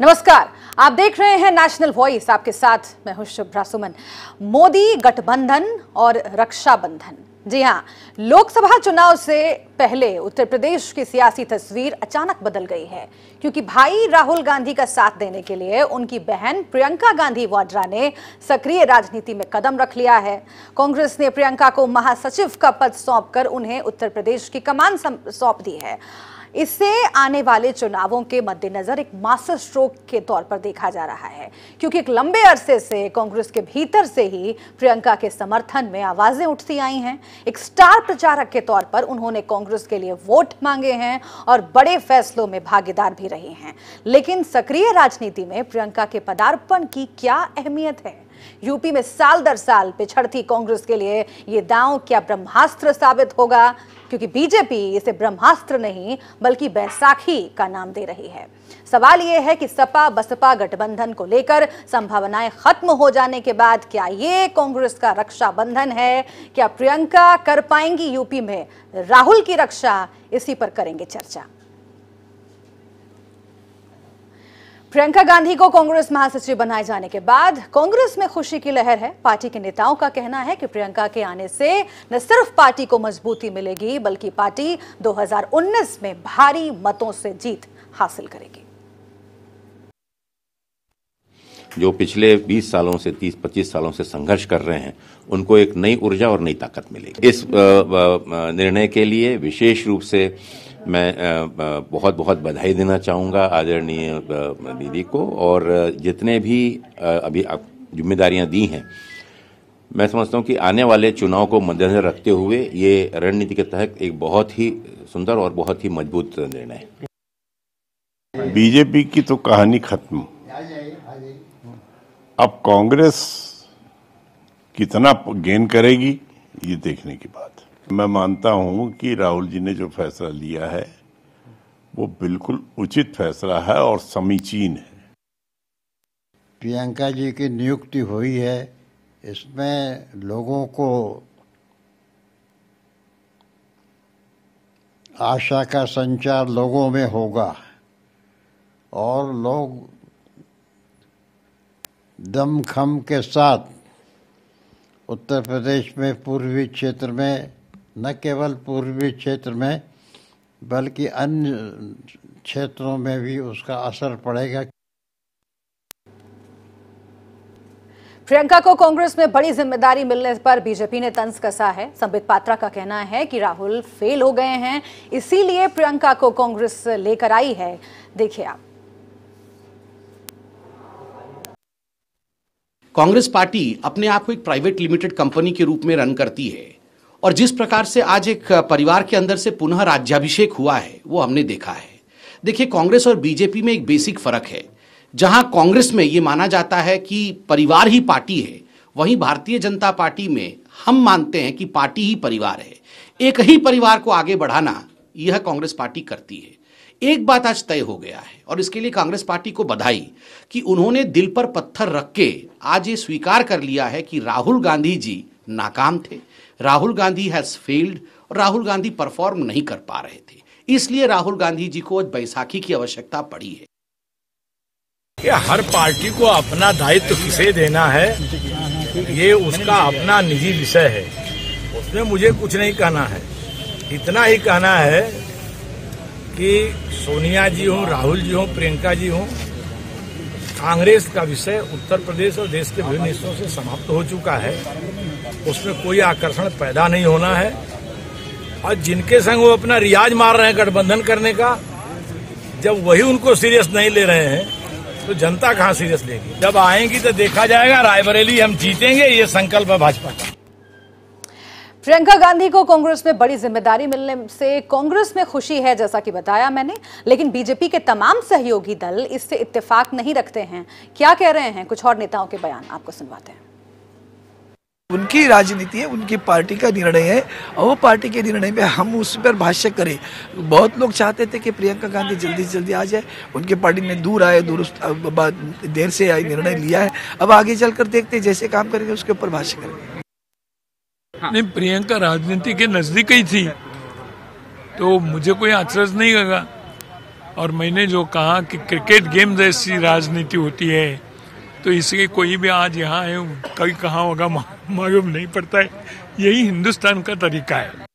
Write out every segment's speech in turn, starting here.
नमस्कार, आप देख रहे हैं नेशनल वॉइस। आपके साथ मैं हूं शुभ्रा सुमन। मोदी गठबंधन और रक्षाबंधन। जी हां, लोकसभा चुनाव से पहले उत्तर प्रदेश की सियासी तस्वीर अचानक बदल गई है, क्योंकि भाई राहुल गांधी का साथ देने के लिए उनकी बहन प्रियंका गांधी वाड्रा ने सक्रिय राजनीति में कदम रख लिया है। कांग्रेस ने प्रियंका को महासचिव का पद सौंपकर उन्हें उत्तर प्रदेश की कमान सौंप दी है। इससे आने वाले चुनावों के मद्देनजर एक मास्टर स्ट्रोक के तौर पर देखा जा रहा है, क्योंकि एक लंबे अरसे से कांग्रेस के भीतर से ही प्रियंका के समर्थन में आवाजें उठती आई हैं। एक स्टार प्रचारक के तौर पर उन्होंने कांग्रेस के लिए वोट मांगे हैं और बड़े फैसलों में भागीदार भी रही हैं। लेकिन सक्रिय राजनीति में प्रियंका के पदार्पण की क्या अहमियत है? यूपी में साल दर साल पिछड़ती कांग्रेस के लिए ये दांव क्या ब्रह्मास्त्र साबित होगा? क्योंकि बीजेपी इसे ब्रह्मास्त्र नहीं बल्कि बैसाखी का नाम दे रही है। सवाल यह है कि सपा बसपा गठबंधन को लेकर संभावनाएं खत्म हो जाने के बाद क्या ये कांग्रेस का रक्षाबंधन है? क्या प्रियंका कर पाएंगी यूपी में राहुल की रक्षा? इसी पर करेंगे चर्चा। प्रियंका गांधी को कांग्रेस महासचिव बनाए जाने के बाद कांग्रेस में खुशी की लहर है। पार्टी के नेताओं का कहना है कि प्रियंका के आने से न सिर्फ पार्टी को मजबूती मिलेगी बल्कि पार्टी 2019 में भारी मतों से जीत हासिल करेगी। जो पिछले 20 सालों से 30-25 सालों से संघर्ष कर रहे हैं, उनको एक नई ऊर्जा और नई ताकत मिलेगी। इस निर्णय के लिए विशेष रूप से मैं बहुत बहुत बधाई देना चाहूँगा आदरणीय दीदी को, और जितने भी अभी जिम्मेदारियां दी हैं, मैं समझता हूँ कि आने वाले चुनाव को मद्देनजर रखते हुए ये रणनीति के तहत एक बहुत ही सुंदर और बहुत ही मजबूत निर्णय है। बीजेपी की तो कहानी खत्म। अब कांग्रेस कितना गेन करेगी ये देखने की बात है। मैं मानता हूं कि राहुल जी ने जो फैसला लिया है वो बिल्कुल उचित फैसला है और समीचीन है। प्रियंका जी की नियुक्ति हुई है, इसमें लोगों को आशा का संचार लोगों में होगा और लोग दमखम के साथ उत्तर प्रदेश में पूर्वी क्षेत्र में, न केवल पूर्वी क्षेत्र में बल्कि अन्य क्षेत्रों में भी उसका असर पड़ेगा। प्रियंका को कांग्रेस में बड़ी जिम्मेदारी मिलने पर बीजेपी ने तंज कसा है। संबित पात्रा का कहना है कि राहुल फेल हो गए हैं, इसीलिए प्रियंका को कांग्रेस लेकर आई है। देखिए आप। कांग्रेस पार्टी अपने आप को एक प्राइवेट लिमिटेड कंपनी के रूप में रन करती है, और जिस प्रकार से आज एक परिवार के अंदर से पुनः राज्याभिषेक हुआ है वो हमने देखा है। देखिए, कांग्रेस और बीजेपी में एक बेसिक फर्क है। जहां कांग्रेस में ये माना जाता है कि परिवार ही पार्टी है, वहीं भारतीय जनता पार्टी में हम मानते हैं कि पार्टी ही परिवार है। एक ही परिवार को आगे बढ़ाना यह कांग्रेस पार्टी करती है। एक बात आज तय हो गया है और इसके लिए कांग्रेस पार्टी को बधाई कि उन्होंने दिल पर पत्थर रख के आज ये स्वीकार कर लिया है कि राहुल गांधी जी नाकाम थे, राहुल गांधी हैज फेल्ड, और राहुल गांधी परफॉर्म नहीं कर पा रहे थे। इसलिए राहुल गांधी जी को आज बैसाखी की आवश्यकता पड़ी है। कि हर पार्टी को अपना दायित्व किसे देना है ये उसका अपना निजी विषय है, उसमें मुझे कुछ नहीं कहना है। इतना ही कहना है कि सोनिया जी हो, राहुल जी हो, प्रियंका जी हो, कांग्रेस का विषय उत्तर प्रदेश और देश के विभिन्न हिस्सों से समाप्त हो चुका है। उसमें कोई आकर्षण पैदा नहीं होना है, और जिनके संग वो अपना रियाज मार रहे हैं गठबंधन करने का, जब वही उनको सीरियस नहीं ले रहे हैं तो जनता कहां सीरियस लेगी? जब आएंगी तो देखा जाएगा। रायबरेली हम जीतेंगे, ये संकल्प है भाजपा का। प्रियंका गांधी को कांग्रेस में बड़ी जिम्मेदारी मिलने से कांग्रेस में खुशी है, जैसा कि बताया मैंने, लेकिन बीजेपी के तमाम सहयोगी दल इससे इत्तेफाक नहीं रखते हैं। क्या कह रहे हैं? कुछ और नेताओं के बयान आपको सुनवाते हैं। उनकी राजनीति है, उनकी पार्टी का निर्णय है, और वो पार्टी के निर्णय में हम उस पर भाष्य करें। बहुत लोग चाहते थे कि प्रियंका गांधी जल्दी से जल्दी आ जाए, उनके पार्टी में दूर आए, देर से आए, निर्णय लिया है। अब आगे चलकर देखते हैं, जैसे काम करेंगे उसके ऊपर भाष्य करेंगे। नहीं, प्रियंका राजनीति के नजदीक ही थी तो मुझे कोई अचरज नहीं लगा। और मैंने जो कहा कि क्रिकेट गेम जैसी राजनीति होती है, तो इसलिए कोई भी आज यहाँ है, कभी कहाँ होगा मालूम नहीं पड़ता है। यही हिंदुस्तान का तरीका है।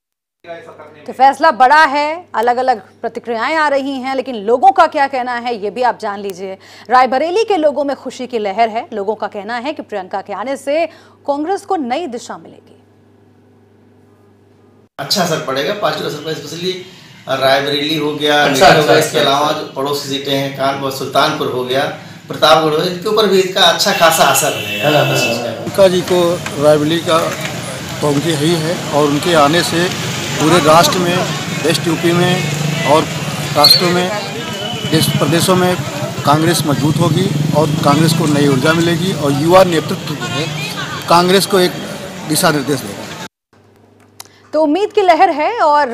तो फैसला बड़ा है, अलग अलग प्रतिक्रियाएं आ रही हैं, लेकिन लोगों का क्या कहना है ये भी आप जान लीजिए। रायबरेली के लोगों में खुशी की लहर है। लोगों का कहना है कि प्रियंका के आने से कांग्रेस को नई दिशा मिलेगी। अच्छा असर पड़ेगा, पॉजिटिव असर पड़ेगा। स्पेशली रायबरेली हो गया, इसके अलावा जो पड़ोसी सीटें हैं, कानपुर, सुल्तानपुर हो गया, प्रतापगढ़ हो गया, इनके ऊपर भी इसका अच्छा खासा असर रहेगा। प्रियंका जी को रायबरेली का पहुंची ही है और उनके आने से पूरे राष्ट्र में, वेस्ट यूपी में और राष्ट्रों में, देश प्रदेशों में कांग्रेस मजबूत होगी और कांग्रेस को नई ऊर्जा मिलेगी और युवा नेतृत्व कांग्रेस को एक दिशा निर्देश देगा। तो उम्मीद की लहर है और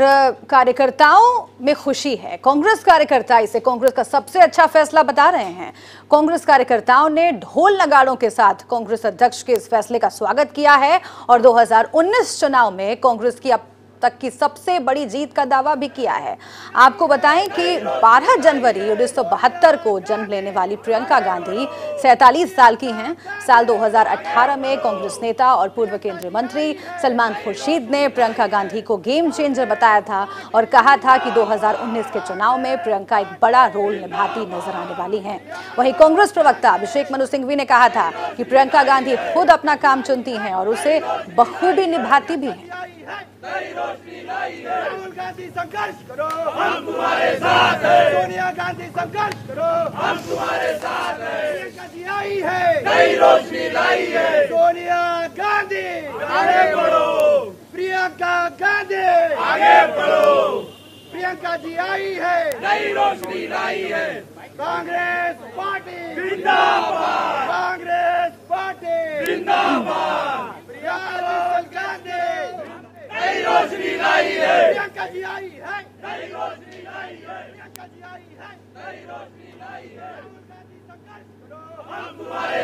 कार्यकर्ताओं में खुशी है। कांग्रेस कार्यकर्ता इसे कांग्रेस का सबसे अच्छा फैसला बता रहे हैं। कांग्रेस कार्यकर्ताओं ने ढोल नगाड़ों के साथ कांग्रेस अध्यक्ष के इस फैसले का स्वागत किया है और 2019 चुनाव में कांग्रेस की अब तक की सबसे बड़ी जीत का दावा भी किया है। आपको बताएं कि 12 जनवरी 1972 को जन्म लेने वाली प्रियंका गांधी 47 साल की हैं। साल 2018 में कांग्रेस नेता और पूर्व केंद्रीय मंत्री सलमान खुर्शीद ने प्रियंका गांधी को गेम चेंजर बताया था और कहा था कि 2019 के चुनाव में प्रियंका एक बड़ा रोल निभाती नजर आने वाली हैं। वहीं कांग्रेस प्रवक्ता अभिषेक मनु सिंघवी ने कहा था कि प्रियंका गांधी खुद अपना काम चुनती हैं और उसे बखूबी निभाती भी हैं। राहुल गांधी संघर्ष करो, हम तुम्हारे साथ हैं। सोनिया गांधी संघर्ष करो, हम तुम्हारे साथ हैं। प्रियंका जी आई है, नई रोशनी लाई है। सोनिया गांधी आगे बढ़ो, प्रियंका गांधी आगे बढ़ो। प्रियंका जी आई है, नई रोशनी लाई है। कांग्रेस पार्टी जिंदाबाद, कांग्रेस पार्टी जिंदाबाद। प्रियंका गांधी नई रोशनी लाई है। प्रियंका जी आई है, नई रोशनी लाई है। प्रियंका जी आई है, नई रोशनी लाई है।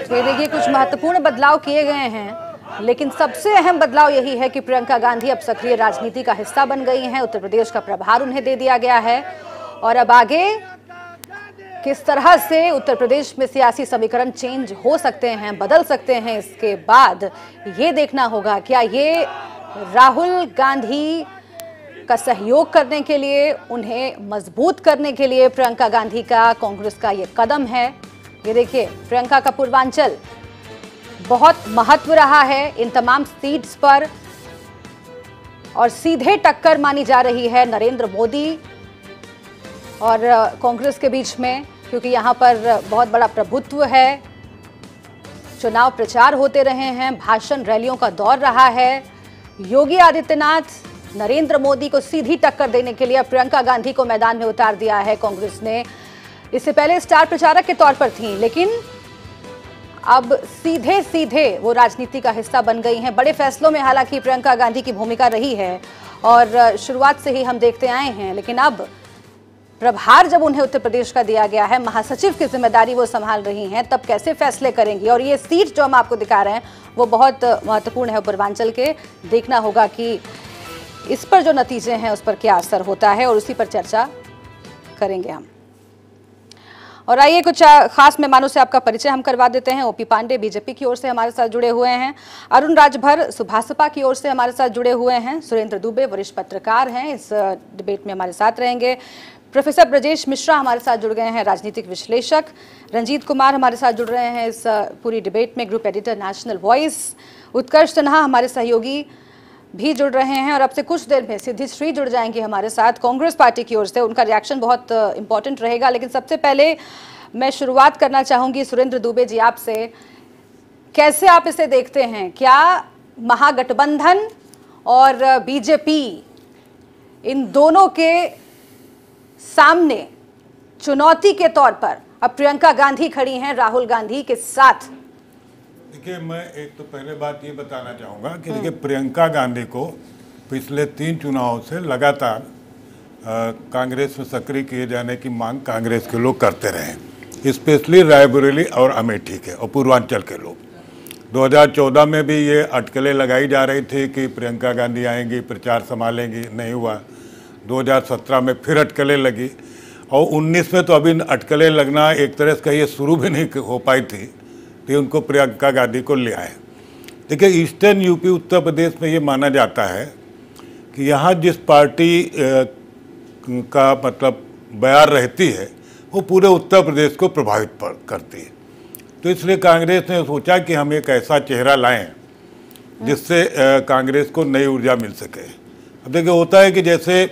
तो देखिए कुछ महत्वपूर्ण बदलाव किए गए हैं, लेकिन सबसे अहम बदलाव यही है कि प्रियंका गांधी अब सक्रिय राजनीति का हिस्सा बन गई हैं। उत्तर प्रदेश का प्रभार उन्हें दे दिया गया है और अब आगे किस तरह से उत्तर प्रदेश में सियासी समीकरण चेंज हो सकते हैं, बदल सकते हैं, इसके बाद ये देखना होगा क्या ये राहुल गांधी का सहयोग करने के लिए, उन्हें मजबूत करने के लिए प्रियंका गांधी का कांग्रेस का ये कदम है। ये देखिए प्रियंका का पूर्वांचल बहुत महत्व रहा है इन तमाम सीट्स पर और सीधे टक्कर मानी जा रही है नरेंद्र मोदी और कांग्रेस के बीच में, क्योंकि यहाँ पर बहुत बड़ा प्रभुत्व है। चुनाव प्रचार होते रहे हैं, भाषण रैलियों का दौर रहा है। योगी आदित्यनाथ नरेंद्र मोदी को सीधी टक्कर देने के लिए प्रियंका गांधी को मैदान में उतार दिया है कांग्रेस ने। इससे पहले स्टार प्रचारक के तौर पर थी, लेकिन अब सीधे सीधे वो राजनीति का हिस्सा बन गई हैं। बड़े फैसलों में हालांकि प्रियंका गांधी की भूमिका रही है और शुरुआत से ही हम देखते आए हैं, लेकिन अब प्रभार जब उन्हें उत्तर प्रदेश का दिया गया है, महासचिव की जिम्मेदारी वो संभाल रही हैं, तब कैसे फैसले करेंगी। और ये सीट जो हम आपको दिखा रहे हैं वो बहुत महत्वपूर्ण है पूर्वांचल के। देखना होगा कि इस पर जो नतीजे हैं उस पर क्या असर होता है और उसी पर चर्चा करेंगे हम। और आइए कुछ खास मेहमानों से आपका परिचय हम करवा देते हैं। ओपी पांडे बीजेपी की ओर से हमारे साथ जुड़े हुए हैं, अरुण राजभर सुभासपा की ओर से हमारे साथ जुड़े हुए हैं, सुरेंद्र दुबे वरिष्ठ पत्रकार हैं, इस डिबेट में हमारे साथ रहेंगे, प्रोफेसर ब्रजेश मिश्रा हमारे साथ जुड़ गए हैं, राजनीतिक विश्लेषक, रंजीत कुमार हमारे साथ जुड़ रहे हैं इस पूरी डिबेट में, ग्रुप एडिटर नेशनल वॉइस, उत्कर्ष सिन्हा हमारे सहयोगी भी जुड़ रहे हैं और अब से कुछ देर में सिद्धि श्री जुड़ जाएंगे हमारे साथ कांग्रेस पार्टी की ओर से। उनका रिएक्शन बहुत इंपॉर्टेंट रहेगा, लेकिन सबसे पहले मैं शुरुआत करना चाहूंगी सुरेंद्र दुबे जी आपसे। कैसे आप इसे देखते हैं? क्या महागठबंधन और बीजेपी इन दोनों के सामने चुनौती के तौर पर अब प्रियंका गांधी खड़ी हैं राहुल गांधी के साथ? देखिए, मैं एक तो पहले बात ये बताना चाहूँगा कि देखिए प्रियंका गांधी को पिछले 3 चुनावों से लगातार कांग्रेस में सक्रिय किए जाने की मांग कांग्रेस के लोग करते रहे, स्पेशली रायबरेली और अमेठी के और पूर्वांचल के लोग। 2014 में भी ये अटकलें लगाई जा रही थी कि प्रियंका गांधी आएंगी, प्रचार संभालेंगी, नहीं हुआ। 2017 में फिर अटकलें लगी और 19 में तो अभी अटकलें लगना एक तरह से कहिए शुरू भी नहीं हो पाई थी, तो उनको प्रियंका गांधी को ले आए। देखिए, ईस्टर्न यूपी उत्तर प्रदेश में ये माना जाता है कि यहाँ जिस पार्टी का मतलब बयार रहती है वो पूरे उत्तर प्रदेश को प्रभावित करती है। तो इसलिए कांग्रेस ने सोचा कि हम एक ऐसा चेहरा लाएं जिससे कांग्रेस को नई ऊर्जा मिल सके। अब देखिए, होता है कि जैसे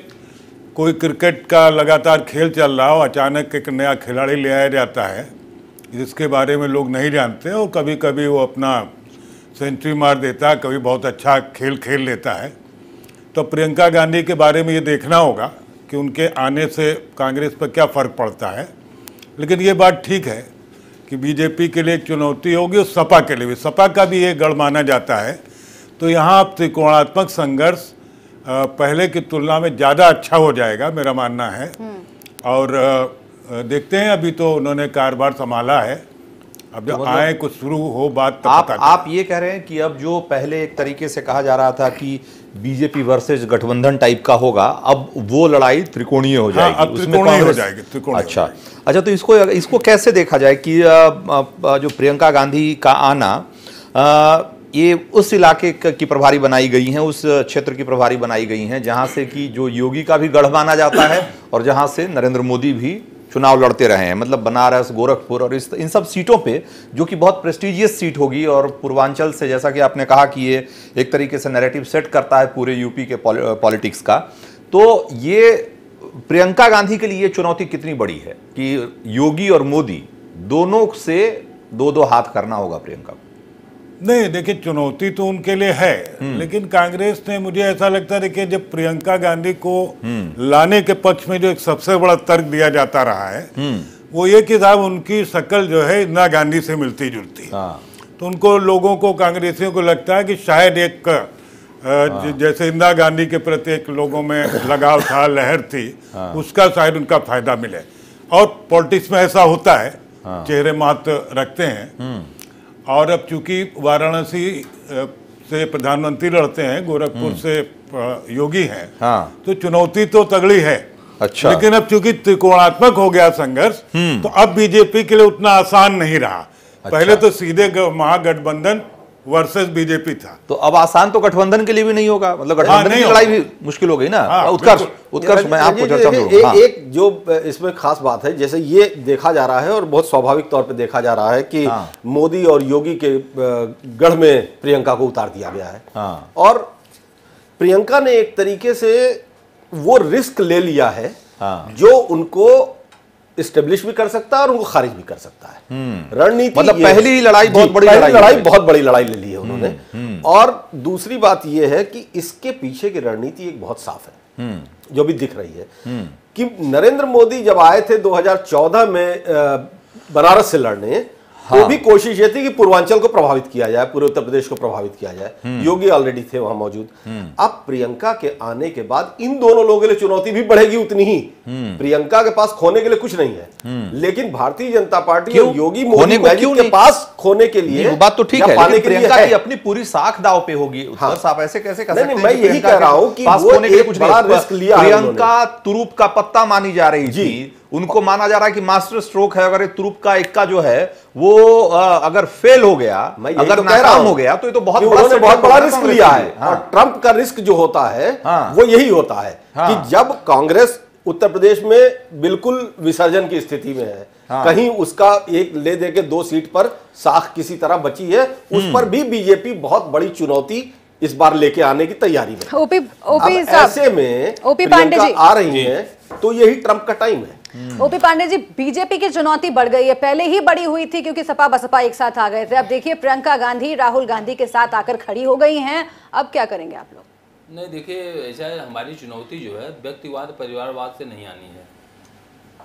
कोई क्रिकेट का लगातार खेल चल रहा हो, अचानक एक नया खिलाड़ी ले आया जाता है जिसके बारे में लोग नहीं जानते, और कभी कभी वो अपना सेंचुरी मार देता है, कभी बहुत अच्छा खेल लेता है। तो प्रियंका गांधी के बारे में ये देखना होगा कि उनके आने से कांग्रेस पर क्या फ़र्क पड़ता है। लेकिन ये बात ठीक है कि बीजेपी के लिए एक चुनौती होगी और सपा के लिए भी, सपा का भी एक गढ़ माना जाता है। तो यहाँ त्रिकोणात्मक संघर्ष पहले की तुलना में ज़्यादा अच्छा हो जाएगा, मेरा मानना है। और देखते हैं, अभी तो उन्होंने कारोबार संभाला है, अब जब आए कुछ शुरू हो बात तब पता आप ये कह रहे हैं कि अब जो पहले एक तरीके से कहा जा रहा था कि बीजेपी वर्सेस गठबंधन टाइप का होगा, अब वो लड़ाई त्रिकोणीय हो जाएगी। हाँ, अब त्रिकोणीय हो जाएगी, त्रिकोणीय। अच्छा, तो इसको कैसे देखा जाए कि जो प्रियंका गांधी का आना, ये उस इलाके की प्रभारी बनाई गई हैं, उस क्षेत्र की प्रभारी बनाई गई हैं जहां से कि जो योगी का भी गढ़ माना जाता है और जहां से नरेंद्र मोदी भी चुनाव लड़ते रहे हैं, मतलब बनारस, गोरखपुर और इन सब सीटों पे, जो कि बहुत प्रेस्टिजियस सीट होगी। और पूर्वांचल से, जैसा कि आपने कहा कि ये एक तरीके से नैरेटिव सेट करता है पूरे यूपी के पॉलिटिक्स का। तो ये प्रियंका गांधी के लिए ये चुनौती कितनी बड़ी है कि योगी और मोदी दोनों से दो हाथ करना होगा प्रियंका को? नहीं, देखिए, चुनौती तो उनके लिए है, लेकिन कांग्रेस ने, मुझे ऐसा लगता है, देखिए, जब प्रियंका गांधी को लाने के पक्ष में जो एक सबसे बड़ा तर्क दिया जाता रहा है वो ये कि साहब उनकी शक्ल जो है इंदिरा गांधी से मिलती जुलती। तो उनको, लोगों को, कांग्रेसियों को लगता है कि शायद एक जैसे इंदिरा गांधी के प्रति एक लोगों में लगाव था, लहर थी, उसका शायद उनका फायदा मिले। और पॉलिटिक्स में ऐसा होता है, चेहरे मात्र रखते हैं। और अब चूंकि वाराणसी से प्रधानमंत्री लड़ते हैं, गोरखपुर से योगी हैं, तो चुनौती तो तगड़ी है। अच्छा। लेकिन अब चूंकि त्रिकोणात्मक हो गया संघर्ष, तो अब बीजेपी के लिए उतना आसान नहीं रहा। पहले तो सीधे महागठबंधन वर्सेस बीजेपी था, तो अब आसान तो गठबंधन के लिए भी नहीं होगा, मतलब गठबंधन की लड़ाई भी मुश्किल हो गई ना। उत्कर्ष मैं आपको चर्चा में एक जो इसमें खास बात है, जैसे ये देखा जा रहा है और बहुत स्वाभाविक तौर पे देखा जा रहा है कि मोदी और योगी के गढ़ में प्रियंका को उतार दिया गया है। और प्रियंका ने एक तरीके से वो रिस्क ले लिया है जो उनको इस्टेब्लिश भी कर सकता है और उनको खारिज भी कर सकता है। रणनीति, मतलब पहली लड़ाई बहुत बड़ी लड़ाई ले ली है उन्होंने। और दूसरी बात यह है कि इसके पीछे की रणनीति एक बहुत साफ है, जो भी दिख रही है कि नरेंद्र मोदी जब आए थे 2014 में बनारस से लड़ने, तो भी कोशिश ये थी कि पूर्वांचल को प्रभावित किया जाए, पूरे उत्तर प्रदेश को प्रभावित किया जाए। योगी ऑलरेडी थे वहां मौजूद। अब प्रियंका के आने के बाद इन दोनों लोगों के लिए चुनौती भी बढ़ेगी उतनी ही। प्रियंका के पास खोने के लिए कुछ नहीं है, लेकिन भारतीय जनता पार्टी और योगी मोदी के पास खोने के लिए, वो बात तो ठीक है, लेकिन प्रियंका की अपनी पूरी साख दाव पे होगी। आप ऐसे कैसे कर सकते हैं? मैं यही कह रहा हूं कि वो एक बड़ा रिस्क लिया। प्रियंका तुरुप का पत्ता मानी जा रही थी, उनको माना जा रहा है कि मास्टर स्ट्रोक है। अगर तुरुप का इक्का जो है वो अगर फेल हो गया, अगर नाकाम हो गया, तो ये तो बहुत बड़ा रिस्क लिया है। और ट्रंप का रिस्क जो होता है वो यही होता है कि जब कांग्रेस उत्तर प्रदेश में बिल्कुल विसर्जन की स्थिति में है, कहीं उसका एक ले दे के 2 सीट पर साख किसी तरह बची है, उस पर भी बीजेपी बहुत बड़ी चुनौती इस बार लेके आने की तैयारी में। ओपी ऐसे में ओपी पांडे जी आ रही हैं, तो यही ट्रंप का टाइम है। ओपी पांडे जी, बीजेपी की चुनौती बढ़ गई है, पहले ही बड़ी हुई थी क्योंकि सपा बसपा एक साथ आ गए थे। अब देखिए प्रियंका गांधी राहुल गांधी के साथ आकर खड़ी हो गई हैं, अब क्या करेंगे आप लोग? नहीं, देखिए, ऐसा है, हमारी चुनौती जो है व्यक्तिवाद परिवारवाद से नहीं आनी है।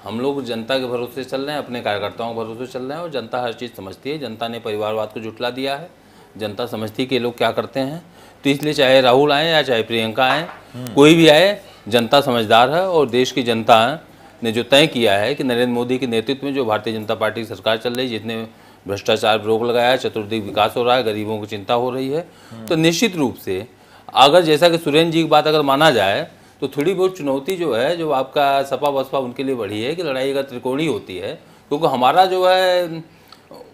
हम लोग जनता के भरोसे चल रहे हैं, अपने कार्यकर्ताओं के भरोसे चल रहे हैं, और जनता हर चीज़ समझती है। जनता ने परिवारवाद को जुटला दिया है, जनता समझती है कि लोग क्या करते हैं। तो इसलिए चाहे राहुल आए या चाहे प्रियंका आए, कोई भी आए, जनता समझदार है। और देश की जनता ने जो तय किया है कि नरेंद्र मोदी के नेतृत्व में जो भारतीय जनता पार्टी की सरकार चल रही है, जितने भ्रष्टाचार पर रोक लगाया है, चतुर्दिक विकास हो रहा है, गरीबों की चिंता हो रही है, तो निश्चित रूप से अगर जैसा कि सुरेंद्र जी की बात अगर माना जाए तो थोड़ी बहुत चुनौती जो है, जो आपका सपा बसपा उनके लिए बढ़ी है कि लड़ाई अगर त्रिकोणीय होती है, क्योंकि हमारा जो है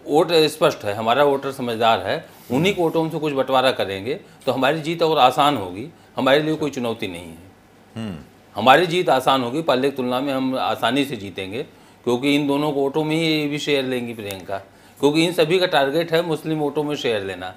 वोट स्पष्ट है, हमारा वोटर समझदार है, उन्हीं को वोटों से कुछ बंटवारा करेंगे तो हमारी जीत और आसान होगी। हमारे लिए कोई चुनौती नहीं है, हमारी जीत आसान होगी, पहले की तुलना में हम आसानी से जीतेंगे, क्योंकि इन दोनों वोटों में ही भी शेयर लेंगी प्रियंका, क्योंकि इन सभी का टारगेट है मुस्लिम वोटों में शेयर लेना,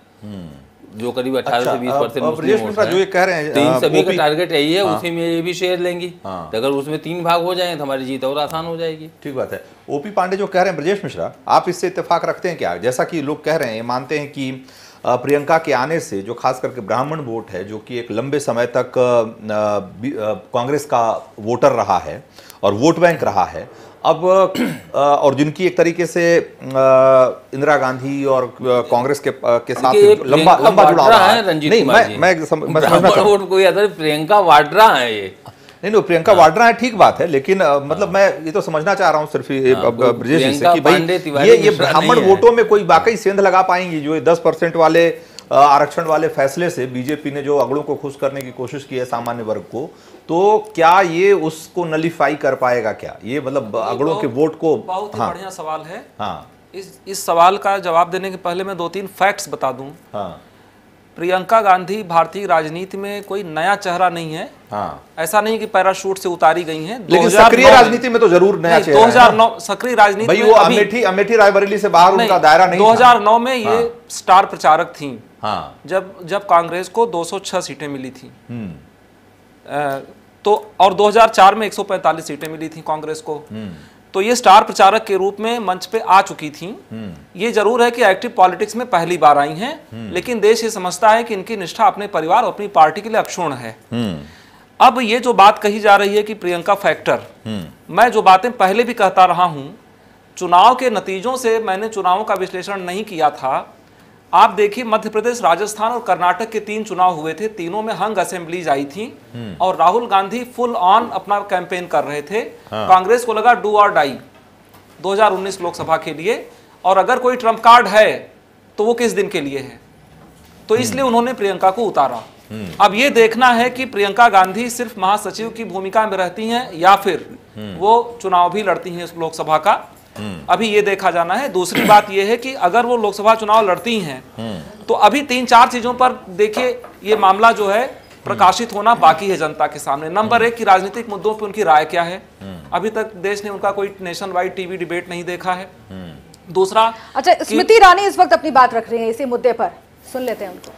जो करीब 18 से 20% मुस्लिम वोट हैं। जो ये कह रहे हैं तो इन सभी का टारगेट यही है, उसी में ये भी शेयर लेंगी। तो अगर उसमें 3 भाग हो जाएं तो हमारी जीत और आसान हो जाएगी। ठीक बात है। ओपी पांडे जो कह रहे हैं, ब्रजेश मिश्रा, आप इससे इत्तेफाक रखते हैं क्या? जैसा कि लोग कह रहे हैं, मानते हैं कि प्रियंका के आने से जो खास करके ब्राह्मण वोट है, जो कि एक लंबे समय तक कांग्रेस का वोटर रहा है और वोट बैंक रहा है, अब और जिनकी एक तरीके से इंदिरा गांधी और कांग्रेस के साथ लंबा जुड़ाव रहा है। नहीं, मैं समझना चाहता हूं, कोई अदर प्रियंका वाड्रा है ये नहीं, प्रियंका वाड्रा है, ठीक बात है, लेकिन मतलब मैं ये तो समझना चाह रहा हूँ सिर्फ ब्रजेश जी से कि भाई ये ब्राह्मण वोटों में कोई वाकई सेंध लगा पाएंगी? जो 10% वाले आरक्षण वाले फैसले से बीजेपी ने जो अगड़ों को खुश करने की कोशिश की है सामान्य वर्ग को, तो क्या ये उसको नलीफाई कर पाएगा? क्या ये मतलब अगड़ों के वोट को? बहुत ही बढ़िया सवाल है। हाँ, इस सवाल का जवाब देने के पहले मैं 2-3 फैक्ट्स बता दूं। हाँ, प्रियंका गांधी भारतीय राजनीति में कोई नया चेहरा नहीं है। हाँ, ऐसा नहीं कि पैराशूट से उतारी गई हैं। लेकिन सक्रिय राजनीति में तो जरूर नया चेहरा है। 2009 सक्रिय राजनीति भाई, वो अमेठी रायबरेली से बाहर उनका दायरा नहीं था। 2009 में ये स्टार प्रचारक थी। हाँ, जब कांग्रेस को 206 सीटें मिली थी, तो और 2004 में 145 सीटें मिली थी कांग्रेस को, तो ये स्टार प्रचारक के रूप में मंच पे आ चुकी थी। ये जरूर है कि एक्टिव पॉलिटिक्स में पहली बार आई हैं, लेकिन देश ये समझता है कि इनकी निष्ठा अपने परिवार और अपनी पार्टी के लिए अक्षुण्ण है। अब ये जो बात कही जा रही है कि प्रियंका फैक्टर, मैं जो बातें पहले भी कहता रहा हूं, चुनाव के नतीजों से मैंने चुनावों का विश्लेषण नहीं किया था। आप देखिए, मध्य प्रदेश, राजस्थान और कर्नाटक के 3 चुनाव हुए थे, तीनों में हंग असेंबलीज आई थी और राहुल गांधी फुल ऑन अपना कैंपेन कर रहे थे। कांग्रेस को लगा डू और डाई 2019 लोकसभा के लिए, और अगर कोई ट्रम्प कार्ड है तो वो किस दिन के लिए है, तो इसलिए उन्होंने प्रियंका को उतारा। अब ये देखना है कि प्रियंका गांधी सिर्फ महासचिव की भूमिका में रहती हैं या फिर वो चुनाव भी लड़ती हैं इस लोकसभा का, अभी ये देखा जाना है। दूसरी बात ये है कि अगर वो लोकसभा चुनाव लड़ती हैं तो अभी 3-4 चीजों पर देखिए ये मामला जो है प्रकाशित होना बाकी है जनता के सामने। नंबर 1 कि राजनीतिक मुद्दों पर उनकी राय क्या है, अभी तक देश ने उनका कोई नेशन वाइड टीवी डिबेट नहीं देखा है। दूसरा, अच्छा, स्मृति ईरानी इस वक्त अपनी बात रख रही है इसी मुद्दे पर, सुन लेते हैं उनको।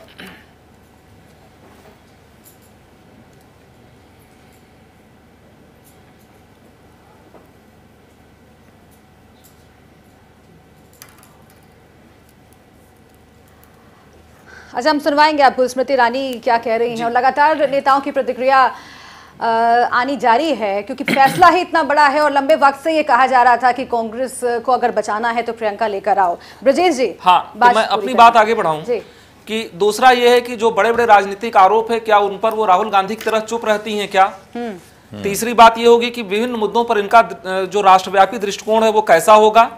अच्छा, हम सुनवाएंगे आपको स्मृति ईरानी क्या कह रही हैं, और लगातार नेताओं की प्रतिक्रिया आनी जारी है, क्योंकि फैसला ही इतना बड़ा है और लंबे वक्त से ये कहा जा रहा था कि कांग्रेस को अगर बचाना है तो प्रियंका लेकर आओ। ब्रजेश जी, हाँ, तो मैं अपनी बात आगे बढ़ाऊं कि दूसरा ये है कि जो बड़े बड़े राजनीतिक आरोप है, क्या उन पर वो राहुल गांधी की तरह चुप रहती हैं क्या? तीसरी बात ये होगी कि विभिन्न मुद्दों पर इनका जो राष्ट्रव्यापी दृष्टिकोण है वो कैसा होगा,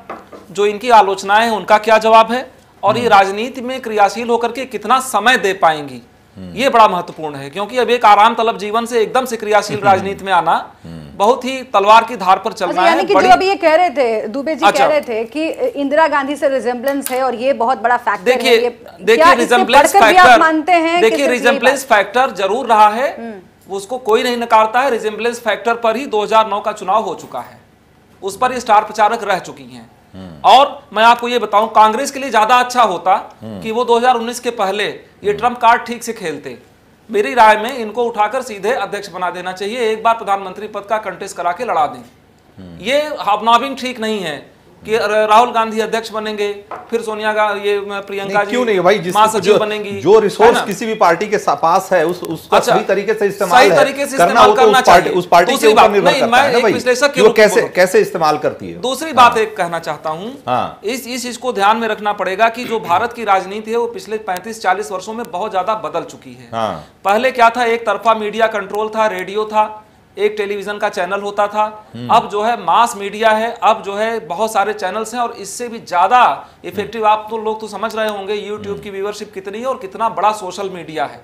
जो इनकी आलोचनाएं हैं उनका क्या जवाब है, और ये राजनीति में क्रियाशील होकर के कितना समय दे पाएंगी, ये बड़ा महत्वपूर्ण है। क्योंकि अब एक आराम तलब जीवन से एकदम से क्रियाशील राजनीति में आना बहुत ही तलवार की धार पर चलना है। यानी कि जो अभी ये कह रहे थे दुबे जी, कह रहे थे कि इंदिरा गांधी से रिजेम्बलेंस है और ये बहुत बड़ा फैक्टर है। देखिए रिजेम्बलेंस फैक्टर मानते हैं, देखिए रिजेम्बलेंस फैक्टर जरूर रहा है, उसको कोई नहीं नकारता है। रिजेम्बलेंस फैक्टर पर ही 2009 का चुनाव हो चुका है, उस पर ये स्टार प्रचारक रह चुकी हैं। और मैं आपको ये बताऊं, कांग्रेस के लिए ज्यादा अच्छा होता कि वो 2019 के पहले ये ट्रम्प कार्ड ठीक से खेलते। मेरी राय में इनको उठाकर सीधे अध्यक्ष बना देना चाहिए, एक बार प्रधानमंत्री पद का कंटेस्ट करा के लड़ा दें। ये हबनॉबिंग ठीक नहीं है कि राहुल गांधी अध्यक्ष बनेंगे, फिर सोनिया ये प्रियंका जी क्यों नहीं भाई, महासचिव बनेंगी। जो रिसोर्स किसी भी पार्टी के पास है उसका सही तरीके से इस्तेमाल करना चाहिए। उस पार्टी के ऊपर निर्भर करता है ना भाई, वो कैसे इस्तेमाल करती है। दूसरी बात एक कहना चाहता हूं, इस चीज को ध्यान में रखना पड़ेगा कि जो भारत की राजनीति है वो पिछले 35-40 वर्षों में बहुत ज्यादा बदल चुकी है। पहले क्या था, एक तरफा मीडिया कंट्रोल था, रेडियो था, एक टेलीविजन का चैनल होता था। अब जो है मास मीडिया है, अब जो है बहुत सारे चैनल्स हैं, और इससे भी ज्यादा इफेक्टिव आप तो लोग तो समझ रहे होंगे यूट्यूब की व्यूअरशिप कितनी है और कितना बड़ा सोशल मीडिया है।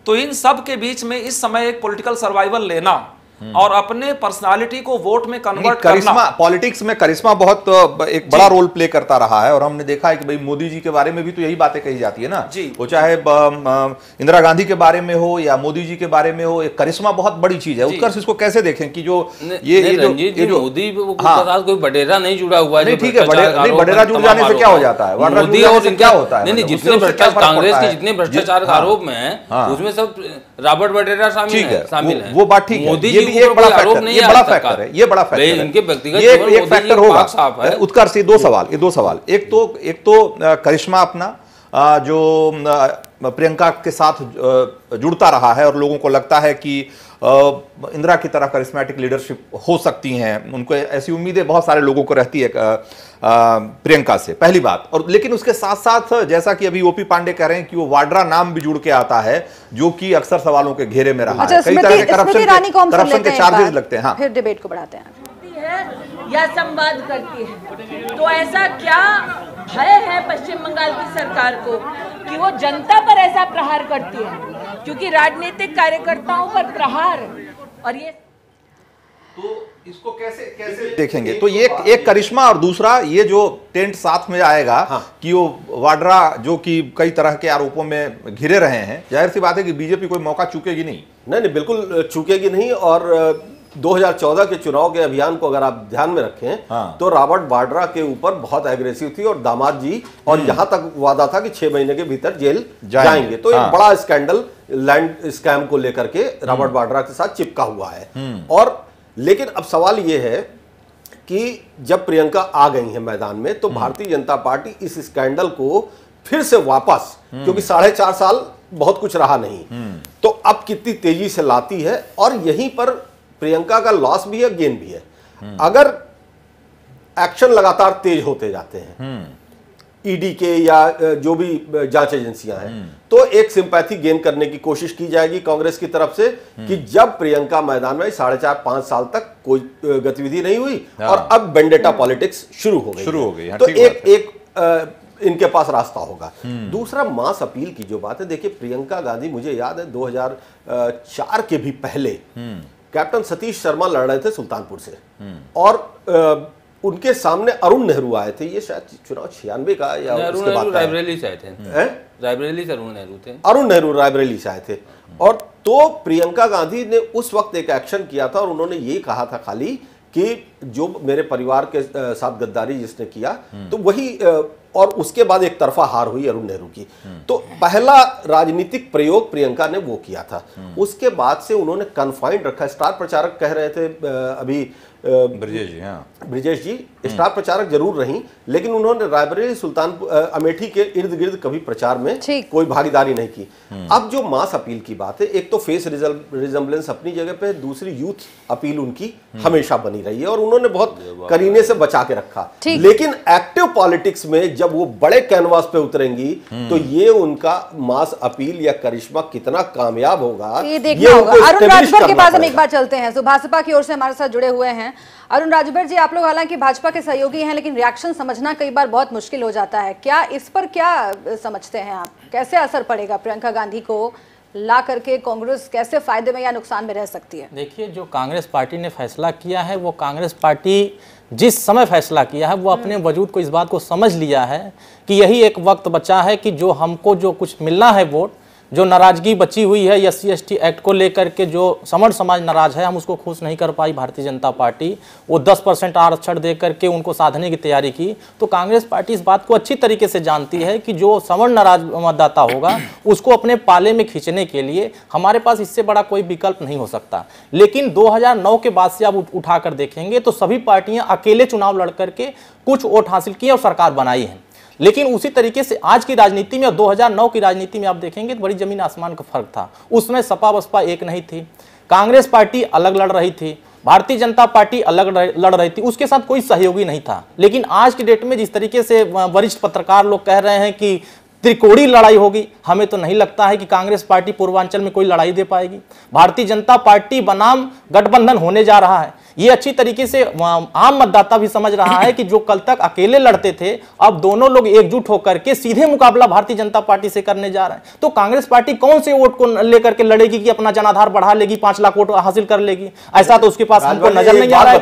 तो इन सब के बीच में इस समय एक पॉलिटिकल सर्वाइवल लेना और अपने पर्सनालिटी को वोट में कन्वर्ट करना, पॉलिटिक्स में करिश्मा बहुत एक बड़ा रोल प्ले करता रहा है। और हमने देखा है कि भाई मोदी जी के बारे में भी तो यही बातें कही जाती है ना, वो चाहे इंदिरा गांधी के बारे में हो या मोदी जी के बारे में हो, एक करिश्मा बहुत बड़ी चीज है। उत्कर्ष इसको कैसे देखें कि जो ये जो मोदी कोई बडेरा नहीं जुड़ा हुआ है, ठीक है, बडेरा जुड़ जाने से क्या हो जाता है, मोदी और क्या होता है, नहीं जितने भ्रष्टाचार कांग्रेस के जितने भ्रष्टाचार का आरोप में है उसमें सब रॉबर्ट बडेरा शामिल है। वो बात ठीक है, ये एक बड़ा फैक्टर है, ये बड़ा फैक्टर है, ये बड़ा फैक्टर है, इनके व्यक्तिगत ये एक फैक्टर होगा। उत्कर्ष ये दो सवाल, एक तो करिश्मा अपना जो प्रियंका के साथ जुड़ता रहा है और लोगों को लगता है कि इंदिरा की तरह करिश्मेटिक लीडरशिप हो सकती हैं, उनको ऐसी उम्मीदें बहुत सारे लोगों को रहती है प्रियंका से, पहली बात। और लेकिन उसके साथ साथ जैसा कि अभी ओपी पांडे कह रहे हैं कि वो वाड्रा नाम भी जुड़ के आता है, जो कि अक्सर सवालों के घेरे में रहा है, कई तरह के करप्शन के चार्जेस लगते हैं। फिर डिबेट को बढ़ाते हैं या संवाद करती है, तो ऐसा क्या भय है पश्चिम बंगाल की सरकार को कि वो जनता पर ऐसा प्रहार करती है, क्योंकि राजनीतिक कार्यकर्ताओं पर प्रहार, और ये तो इसको कैसे देखेंगे? तो ये एक करिश्मा और दूसरा ये जो टेंट साथ में आएगा कि वो वाड्रा जो कि कई तरह के आरोपों में घिरे रहे हैं, जाहिर सी बात है कि बीजेपी कोई मौका चूकेगी नहीं, बिल्कुल चूकेगी नहीं। और 2014 के चुनाव के अभियान को अगर आप ध्यान में रखें तो रॉबर्ट वाड्रा के ऊपर बहुत एग्रेसिव थी और दामाद जी, और यहां तक वादा था कि 6 महीने के भीतर जेल जाएंगे। तो एक बड़ा स्कैंडल लैंड स्कैम को लेकर के रॉबर्ट वाड्रा के साथ चिपका हुआ है। और लेकिन अब सवाल यह है कि जब प्रियंका आ गई है मैदान में, तो भारतीय जनता पार्टी इस स्कैंडल को फिर से वापस, क्योंकि 4.5 साल बहुत कुछ रहा नहीं, तो अब कितनी तेजी से लाती है। और यहीं पर प्रियंका का लॉस भी है, गेन भी है। अगर एक्शन लगातार तेज होते जाते हैं ईडी के या जो भी जांच एजेंसियां हैं, तो एक सिंपैथी गेन करने की कोशिश की जाएगी कांग्रेस की तरफ से कि जब प्रियंका मैदान में 4.5-5 साल तक कोई गतिविधि नहीं हुई और अब वेंडेटा पॉलिटिक्स शुरू हो गई, तो एक इनके पास रास्ता होगा। दूसरा, मास अपील की जो बात है, देखिए प्रियंका गांधी, मुझे याद है 2004 के भी पहले कैप्टन सतीश शर्मा लड़ रहे थे सुल्तानपुर से, और उनके सामने अरुण नेहरू आए थे। ये शायद चुनाव 96 का या उसके बाद रायबरेली से आए थे, रायबरेली से अरुण नेहरू थे, अरुण नेहरू रायबरेली से आए थे। और तो प्रियंका गांधी ने उस वक्त एक एक्शन किया था और उन्होंने ये कहा था खाली कि जो मेरे परिवार के साथ गद्दारी जिसने किया, तो वही, और उसके बाद एक तरफा हार हुई अरुण नेहरू की। तो पहला राजनीतिक प्रयोग प्रियंका ने वो किया था। उसके बाद से उन्होंने कन्फाइंड रखा। स्टार प्रचारक कह रहे थे अभी ब्रिजेश जी स्टार प्रचारक जरूर रही, लेकिन उन्होंने रायबरेली, सुल्तानपुर, अमेठी के इर्द गिर्द कभी प्रचार में कोई भागीदारी नहीं की। अब जो मास अपील की बात है, एक तो फेस रिजेम्बलेंस अपनी जगह पे, दूसरी यूथ अपील उनकी हमेशा बनी रही है और उन्होंने बहुत करीने से बचा के रखा। लेकिन एक्टिव पॉलिटिक्स में जब वो बड़े कैनवास पे उतरेंगी, तो ये उनका मास अपील या करिश्मा कितना कामयाब होगा, ये देखना होगा। अरुण राजभर के पास हम एक बार चलते हैं, तो भाजपा की ओर से हमारे साथ जुड़े हुए हैं अरुण राजभर जी। आप लोग हालांकि भाजपा के सहयोगी हैं, लेकिन रिएक्शन समझना कई बार बहुत मुश्किल हो जाता है। क्या इस पर क्या समझते हैं आप, कैसे असर पड़ेगा प्रियंका गांधी को ला करके? कांग्रेस कैसे फायदे में या नुकसान में रह सकती है? देखिए, जो कांग्रेस पार्टी ने फैसला किया है, वो कांग्रेस पार्टी जिस समय फैसला किया है वो अपने वजूद को, इस बात को समझ लिया है कि यही एक वक्त बचा है कि जो हमको जो कुछ मिलना है वोट, जो नाराजगी बची हुई है SC/ST एक्ट को लेकर के, जो समण समाज नाराज है, हम उसको खुश नहीं कर पाई भारतीय जनता पार्टी, वो 10% आरक्षण दे करके उनको साधने की तैयारी की। तो कांग्रेस पार्टी इस बात को अच्छी तरीके से जानती है कि जो समण नाराज मतदाता होगा उसको अपने पाले में खींचने के लिए हमारे पास इससे बड़ा कोई विकल्प नहीं हो सकता। लेकिन 2009 के बाद से आप उठाकर देखेंगे तो सभी पार्टियां अकेले चुनाव लड़ करके कुछ वोट हासिल किए और सरकार बनाई है। लेकिन उसी तरीके से आज की राजनीति में और 2009 की राजनीति में आप देखेंगे तो बड़ी जमीन आसमान का फर्क था। उसमें सपा बसपा एक नहीं थी, कांग्रेस पार्टी अलग लड़ रही थी, भारतीय जनता पार्टी अलग लड़ रही थी, उसके साथ कोई सहयोगी नहीं था। लेकिन आज की डेट में जिस तरीके से वरिष्ठ पत्रकार लोग कह रहे हैं कि त्रिकोणीय लड़ाई होगी, हमें तो नहीं लगता है कि कांग्रेस पार्टी पूर्वांचल में कोई लड़ाई दे पाएगी। भारतीय जनता पार्टी बनाम गठबंधन होने जा रहा है, ये अच्छी तरीके से आम मतदाता भी समझ रहा है कि जो कल तक अकेले लड़ते थे, अब दोनों लोग एकजुट होकर के सीधे मुकाबला भारतीय जनता पार्टी से करने जा रहे हैं। तो कांग्रेस पार्टी कौन से वोट को लेकर के लड़ेगी कि अपना जनाधार बढ़ा लेगी, 5 लाख वोट हासिल कर लेगी? ऐसा तो उसके पास हमको नजर नहीं आ रहा है।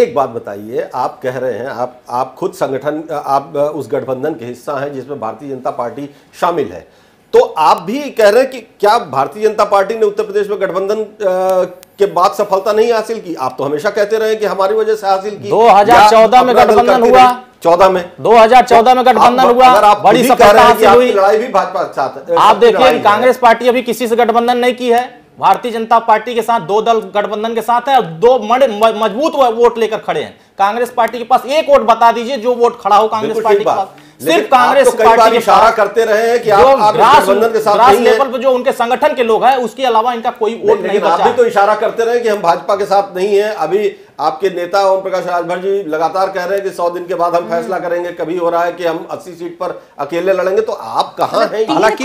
एक बात बताइए, आप कह रहे हैं, आप खुद संगठन, आप उस गठबंधन के हिस्सा हैं जिसमें भारतीय जनता पार्टी शामिल है, तो आप भी कह रहे हैं कि क्या भारतीय जनता पार्टी ने उत्तर प्रदेश में गठबंधन के बाद सफलता नहीं हासिल की? आप तो हमेशा कहते रहे कि हमारी वजह से हासिल की। 2014 में गठबंधन हुआ, 2014 में गठबंधन हुआ, बड़ी सफलता हासिल हुई। लड़ाई भी भाजपा के साथ। आप देखिए कांग्रेस पार्टी अभी किसी से गठबंधन नहीं की है, भारतीय जनता पार्टी के साथ 2 दल गठबंधन के साथ है और 2 मजबूत वोट लेकर खड़े हैं। कांग्रेस पार्टी के पास एक वोट बता दीजिए जो वोट खड़ा हो कांग्रेस पार्टी के पास। सिर्फ कांग्रेस पार्टी इशारा करते रहे हैं कि आप गठबंधन के साथ नहीं हैं। लेवल पर जो उनके संगठन के लोग हैं उसके अलावा इनका कोई वोट नहीं बचा। आप भी तो इशारा करते रहे कि हम भाजपा के साथ नहीं हैं। अभी आपके नेता ओम प्रकाश राजभर जी लगातार कह रहे हैं कि 100 दिन के बाद हम फैसला करेंगे। कभी हो रहा है कि हम 80 सीट पर अकेले लड़ेंगे, तो आप कहां हैं? हालांकि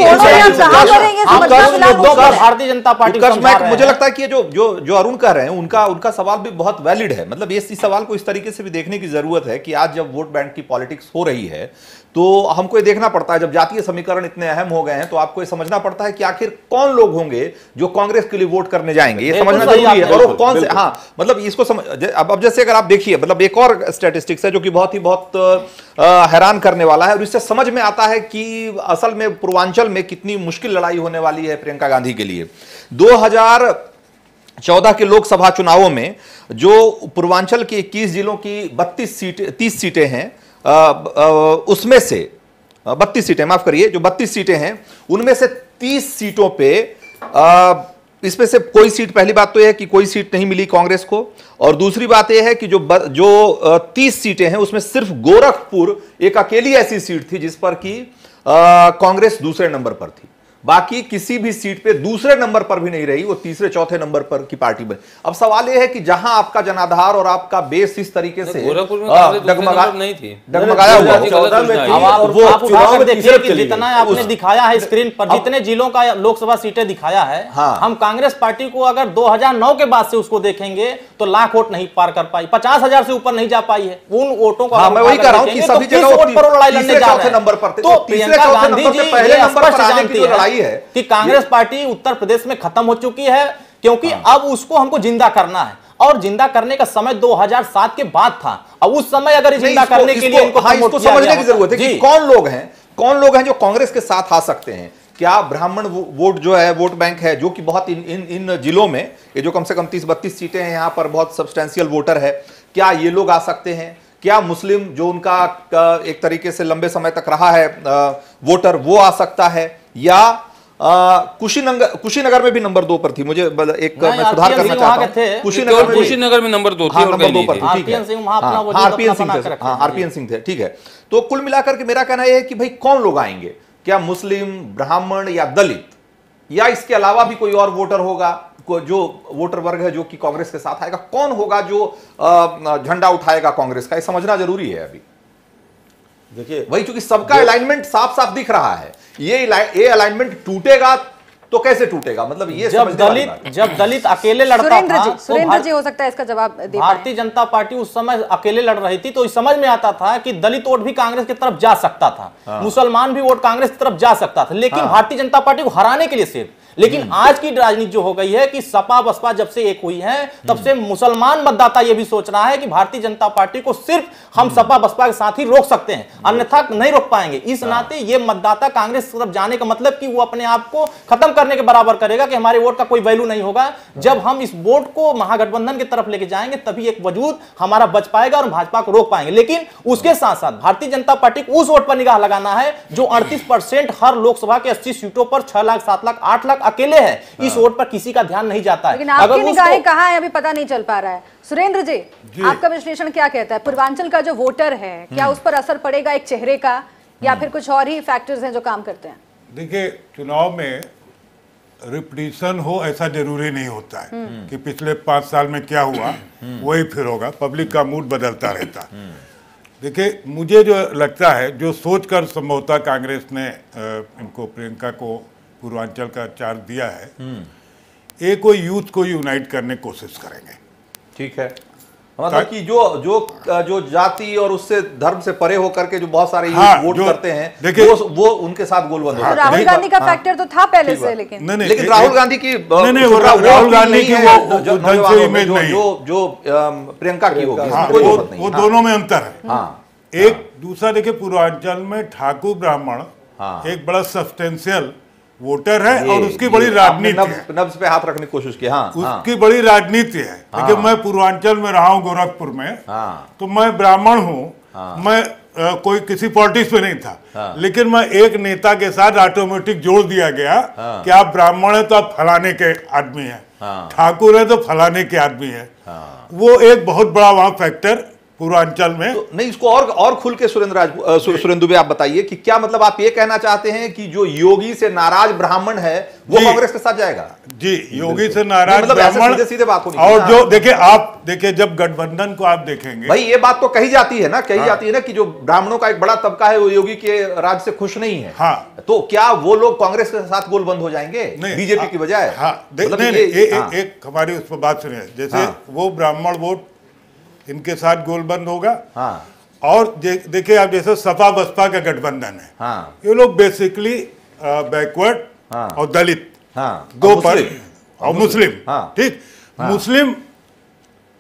भारतीय जनता पार्टी, मुझे लगता है कि जो अरुण कह रहे हैं उनका सवाल भी बहुत वैलिड है। मतलब इस सवाल को इस तरीके से भी देखने की जरूरत है कि आज जब वोट बैंक की पॉलिटिक्स हो रही है तो हमको ये देखना पड़ता है, जब जातीय समीकरण इतने अहम हो गए हैं तो आपको ये समझना पड़ता है कि आखिर कौन लोग होंगे जो कांग्रेस के लिए वोट करने जाएंगे। ये समझना जरूरी है। और वो कौन से, हाँ मतलब इसको अब जैसे अगर आप देखिए, मतलब एक और स्टैटिस्टिक्स है जो कि बहुत हैरान करने वाला है और इससे समझ में आता है कि असल में पूर्वांचल में कितनी मुश्किल लड़ाई होने वाली है प्रियंका गांधी के लिए। 2014 के लोकसभा चुनावों में जो पूर्वांचल के 21 जिलों की 30 सीटें हैं, उसमें से 32 सीटें, माफ करिए, जो 32 सीटें हैं उनमें से 30 सीटों पे इसमें से कोई सीट, पहली बात तो यह है कि कोई सीट नहीं मिली कांग्रेस को, और दूसरी बात यह है कि जो 30 सीटें हैं उसमें सिर्फ गोरखपुर एक अकेली ऐसी सीट थी जिस पर कि कांग्रेस दूसरे नंबर पर थी। बाकी किसी भी सीट पे दूसरे नंबर पर भी नहीं रही, वो तीसरे चौथे नंबर पर की पार्टी बनी। अब सवाल यह है कि जहां आपका जनाधार और आपका बेस इस तरीके से डगमगाया हुआ, वो देखिए कि जितना आपने दिखाया है स्क्रीन पर, जितने जिलों का लोकसभा सीटें दिखाया है, हम कांग्रेस पार्टी को अगर 2009 के बाद से उसको देखेंगे तो लाख वोट नहीं पार कर पाई, 50,000 से ऊपर नहीं जा पाई है। उन वोटों को मैं वही कह रहा हूं कि सभी जगह वोट पर लड़ाई लड़ने जा रहे हैं। नंबर पर, तो प्रियंका गांधी जी पहले नंबर पर आने की लड़ाई है कि कांग्रेस पार्टी उत्तर प्रदेश में खत्म हो चुकी है, क्योंकि अब उसको हमको जिंदा करना है और जिंदा करने का समय 2007 के बाद था। अब उस समय अगर जिंदा करने के लिए इसको समझने की जरूरत है कि कौन लोग हैं जो कांग्रेस के साथ आ सकते हैं। क्या ब्राह्मण वोट जो है, वोट बैंक है, जो कि बहुत इन जिलों में ये जो कम से कम 30-32 सीटें हैं, यहां पर बहुत सब्सटेंशियल वोटर है, क्या ये लोग आ सकते हैं? क्या मुस्लिम जो उनका एक तरीके से लंबे समय तक रहा है वोटर, वो आ सकता है? या कुशीनगर में भी नंबर 2 पर थी, मुझे एक मैं सुधार करना चाहता हूं, कुशीनगर में नंबर 2 थी, नंबर 2 पर थी, ठीक है, आरपीएन सिंह थे, ठीक है। तो कुल मिलाकर के मेरा कहना यह है कि भाई कौन लोग आएंगे? क्या मुस्लिम, ब्राह्मण या दलित, या इसके अलावा भी कोई और वोटर होगा, जो वोटर वर्ग है जो कि कांग्रेस के साथ आएगा? कौन होगा जो झंडा उठाएगा कांग्रेस का? ये समझना जरूरी है। अभी देखिए वही, चूंकि सबका अलाइनमेंट साफ साफ दिख रहा है, ये अलाइनमेंट टूटेगा तो कैसे टूटेगा? मतलब ये जब दलित अकेले लड़ता था, सुरेंद्र जी हो सकता है इसका जवाब दे। भारतीय जनता पार्टी उस समय अकेले लड़ रही थी तो समझ में आता था कि दलित वोट भी कांग्रेस की तरफ जा सकता था, मुसलमान भी वोट कांग्रेस की तरफ जा सकता था, लेकिन भारतीय जनता पार्टी को हराने के लिए सिर्फ। लेकिन आज की राजनीति जो हो गई है कि सपा बसपा जब से एक हुई है तब से मुसलमान मतदाता यह भी सोच रहा है कि भारतीय जनता पार्टी को सिर्फ हम सपा बसपा के साथ ही रोक सकते हैं, अन्यथा नहीं रोक पाएंगे। इस नाते ये मतदाता कांग्रेस की तरफ जाने का मतलब कि वो अपने आप को खत्म करने के बराबर करेगा कि हमारे वोट का कोई वैल्यू नहीं होगा। जब हम इस वोट को महागठबंधन की तरफ लेके जाएंगे तभी एक वजूद हमारा बच पाएगा और भाजपा को रोक पाएंगे। लेकिन उसके साथ साथ भारतीय जनता पार्टी को उस वोट पर निगाह लगाना है जो 38% हर लोकसभा के 80 सीटों पर 6 लाख 7 लाख 8 लाख अकेले है। इस वोट पर किसी का ध्यान नहीं जाता है। लेकिन आपकी निगाहें कहां है अभी पता नहीं चल पा रहा है। सुरेंद्र जी, आपका विश्लेषण क्या कहता है? पूर्वांचल का जो वोटर है क्या उस पर असर पड़ेगा एक चेहरे का, या फिर कुछ और ही फैक्टर्स हैं जो काम करते हैं? देखिए, चुनाव में रिपीटिशन हो ऐसा जरूरी नहीं होता है कि पिछले 5 साल में क्या हुआ वही फिर होगा। पब्लिक का मूड बदलता रहता। देखिए, मुझे जो लगता है, जो सोचकर संभवतः कांग्रेस ने इनको, प्रियंका को पूर्वांचल का चार्ज दिया है, एक कोई यूथ को यूनाइट करने की कोशिश करेंगे। ठीक है, मतलब कि जो जाति और उससे धर्म से परे होकर के जो बहुत सारे वोट करते हैं, वो उनके साथ गोलबंद होता है। राहुल गांधी का फैक्टर तो था पहले से, लेकिन राहुल गांधी की राहुल गांधी की वो इमेज नहीं, जो प्रियंका की होगी, वो दोनों में अंतर है। एक दूसरा देखिए, पूर्वांचल में ठाकुर ब्राह्मण एक बड़ा सब्सटेंशियल वोटर है और उसकी बड़ी राजनीति है। नब्ज पे हाथ रखने की कोशिश की, उसकी बड़ी राजनीति है। देखिए, मैं पूर्वांचल में रहा हूँ, गोरखपुर में, तो मैं ब्राह्मण हूँ, मैं कोई किसी पॉलिटिक्स में नहीं था, लेकिन मैं एक नेता के साथ ऑटोमेटिक जोड़ दिया गया कि आप ब्राह्मण है तो आप फलाने के आदमी हैं, ठाकुर है तो फलाने के आदमी है। वो एक बहुत बड़ा वहां फैक्टर पूर्वांचल में तो नहीं। इसको और खुल के सुरेंद्र दुबे आप बताइए कि क्या मतलब आप ये कहना चाहते हैं कि जो योगी से नाराज ब्राह्मण है वो कांग्रेस के साथ जाएगा? जी, योगी से नाराज ब्राह्मण, सीधे बात होनी। और जो देखिए जब गठबंधन को आप देखेंगे, भाई ये बात तो कही जाती है ना, कि जो ब्राह्मणों का एक बड़ा तबका है वो योगी के राज से खुश नहीं है। तो क्या वो लोग कांग्रेस के साथ गोलबंद हो जाएंगे बीजेपी की बजाय? एक हमारी उस पर बात सुनिए, जैसे वो ब्राह्मण वोट इनके साथ गोलबंद होगा। और देखिए आप, जैसे सपा बसपा का गठबंधन है, ये लोग बेसिकली बैकवर्ड और दलित दो पर और मुस्लिम, ठीक, मुस्लिम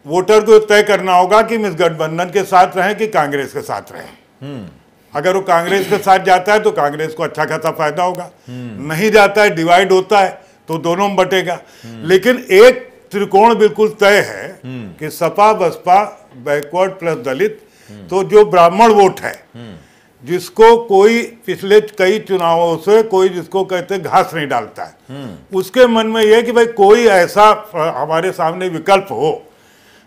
वोटर को तय करना होगा कि इस गठबंधन के साथ रहें कि कांग्रेस के साथ रहें। अगर वो कांग्रेस के साथ जाता है तो कांग्रेस को अच्छा खासा फायदा होगा, नहीं जाता है, डिवाइड होता है तो दोनों में बटेगा। लेकिन एक त्रिकोण बिल्कुल तय है कि सपा बसपा बैकवर्ड प्लस दलित, तो जो ब्राह्मण वोट है, जिसको कोई पिछले कई चुनावों से कोई जिसको कहते घास नहीं डालता है, उसके मन में यह कि भाई कोई ऐसा हमारे सामने विकल्प हो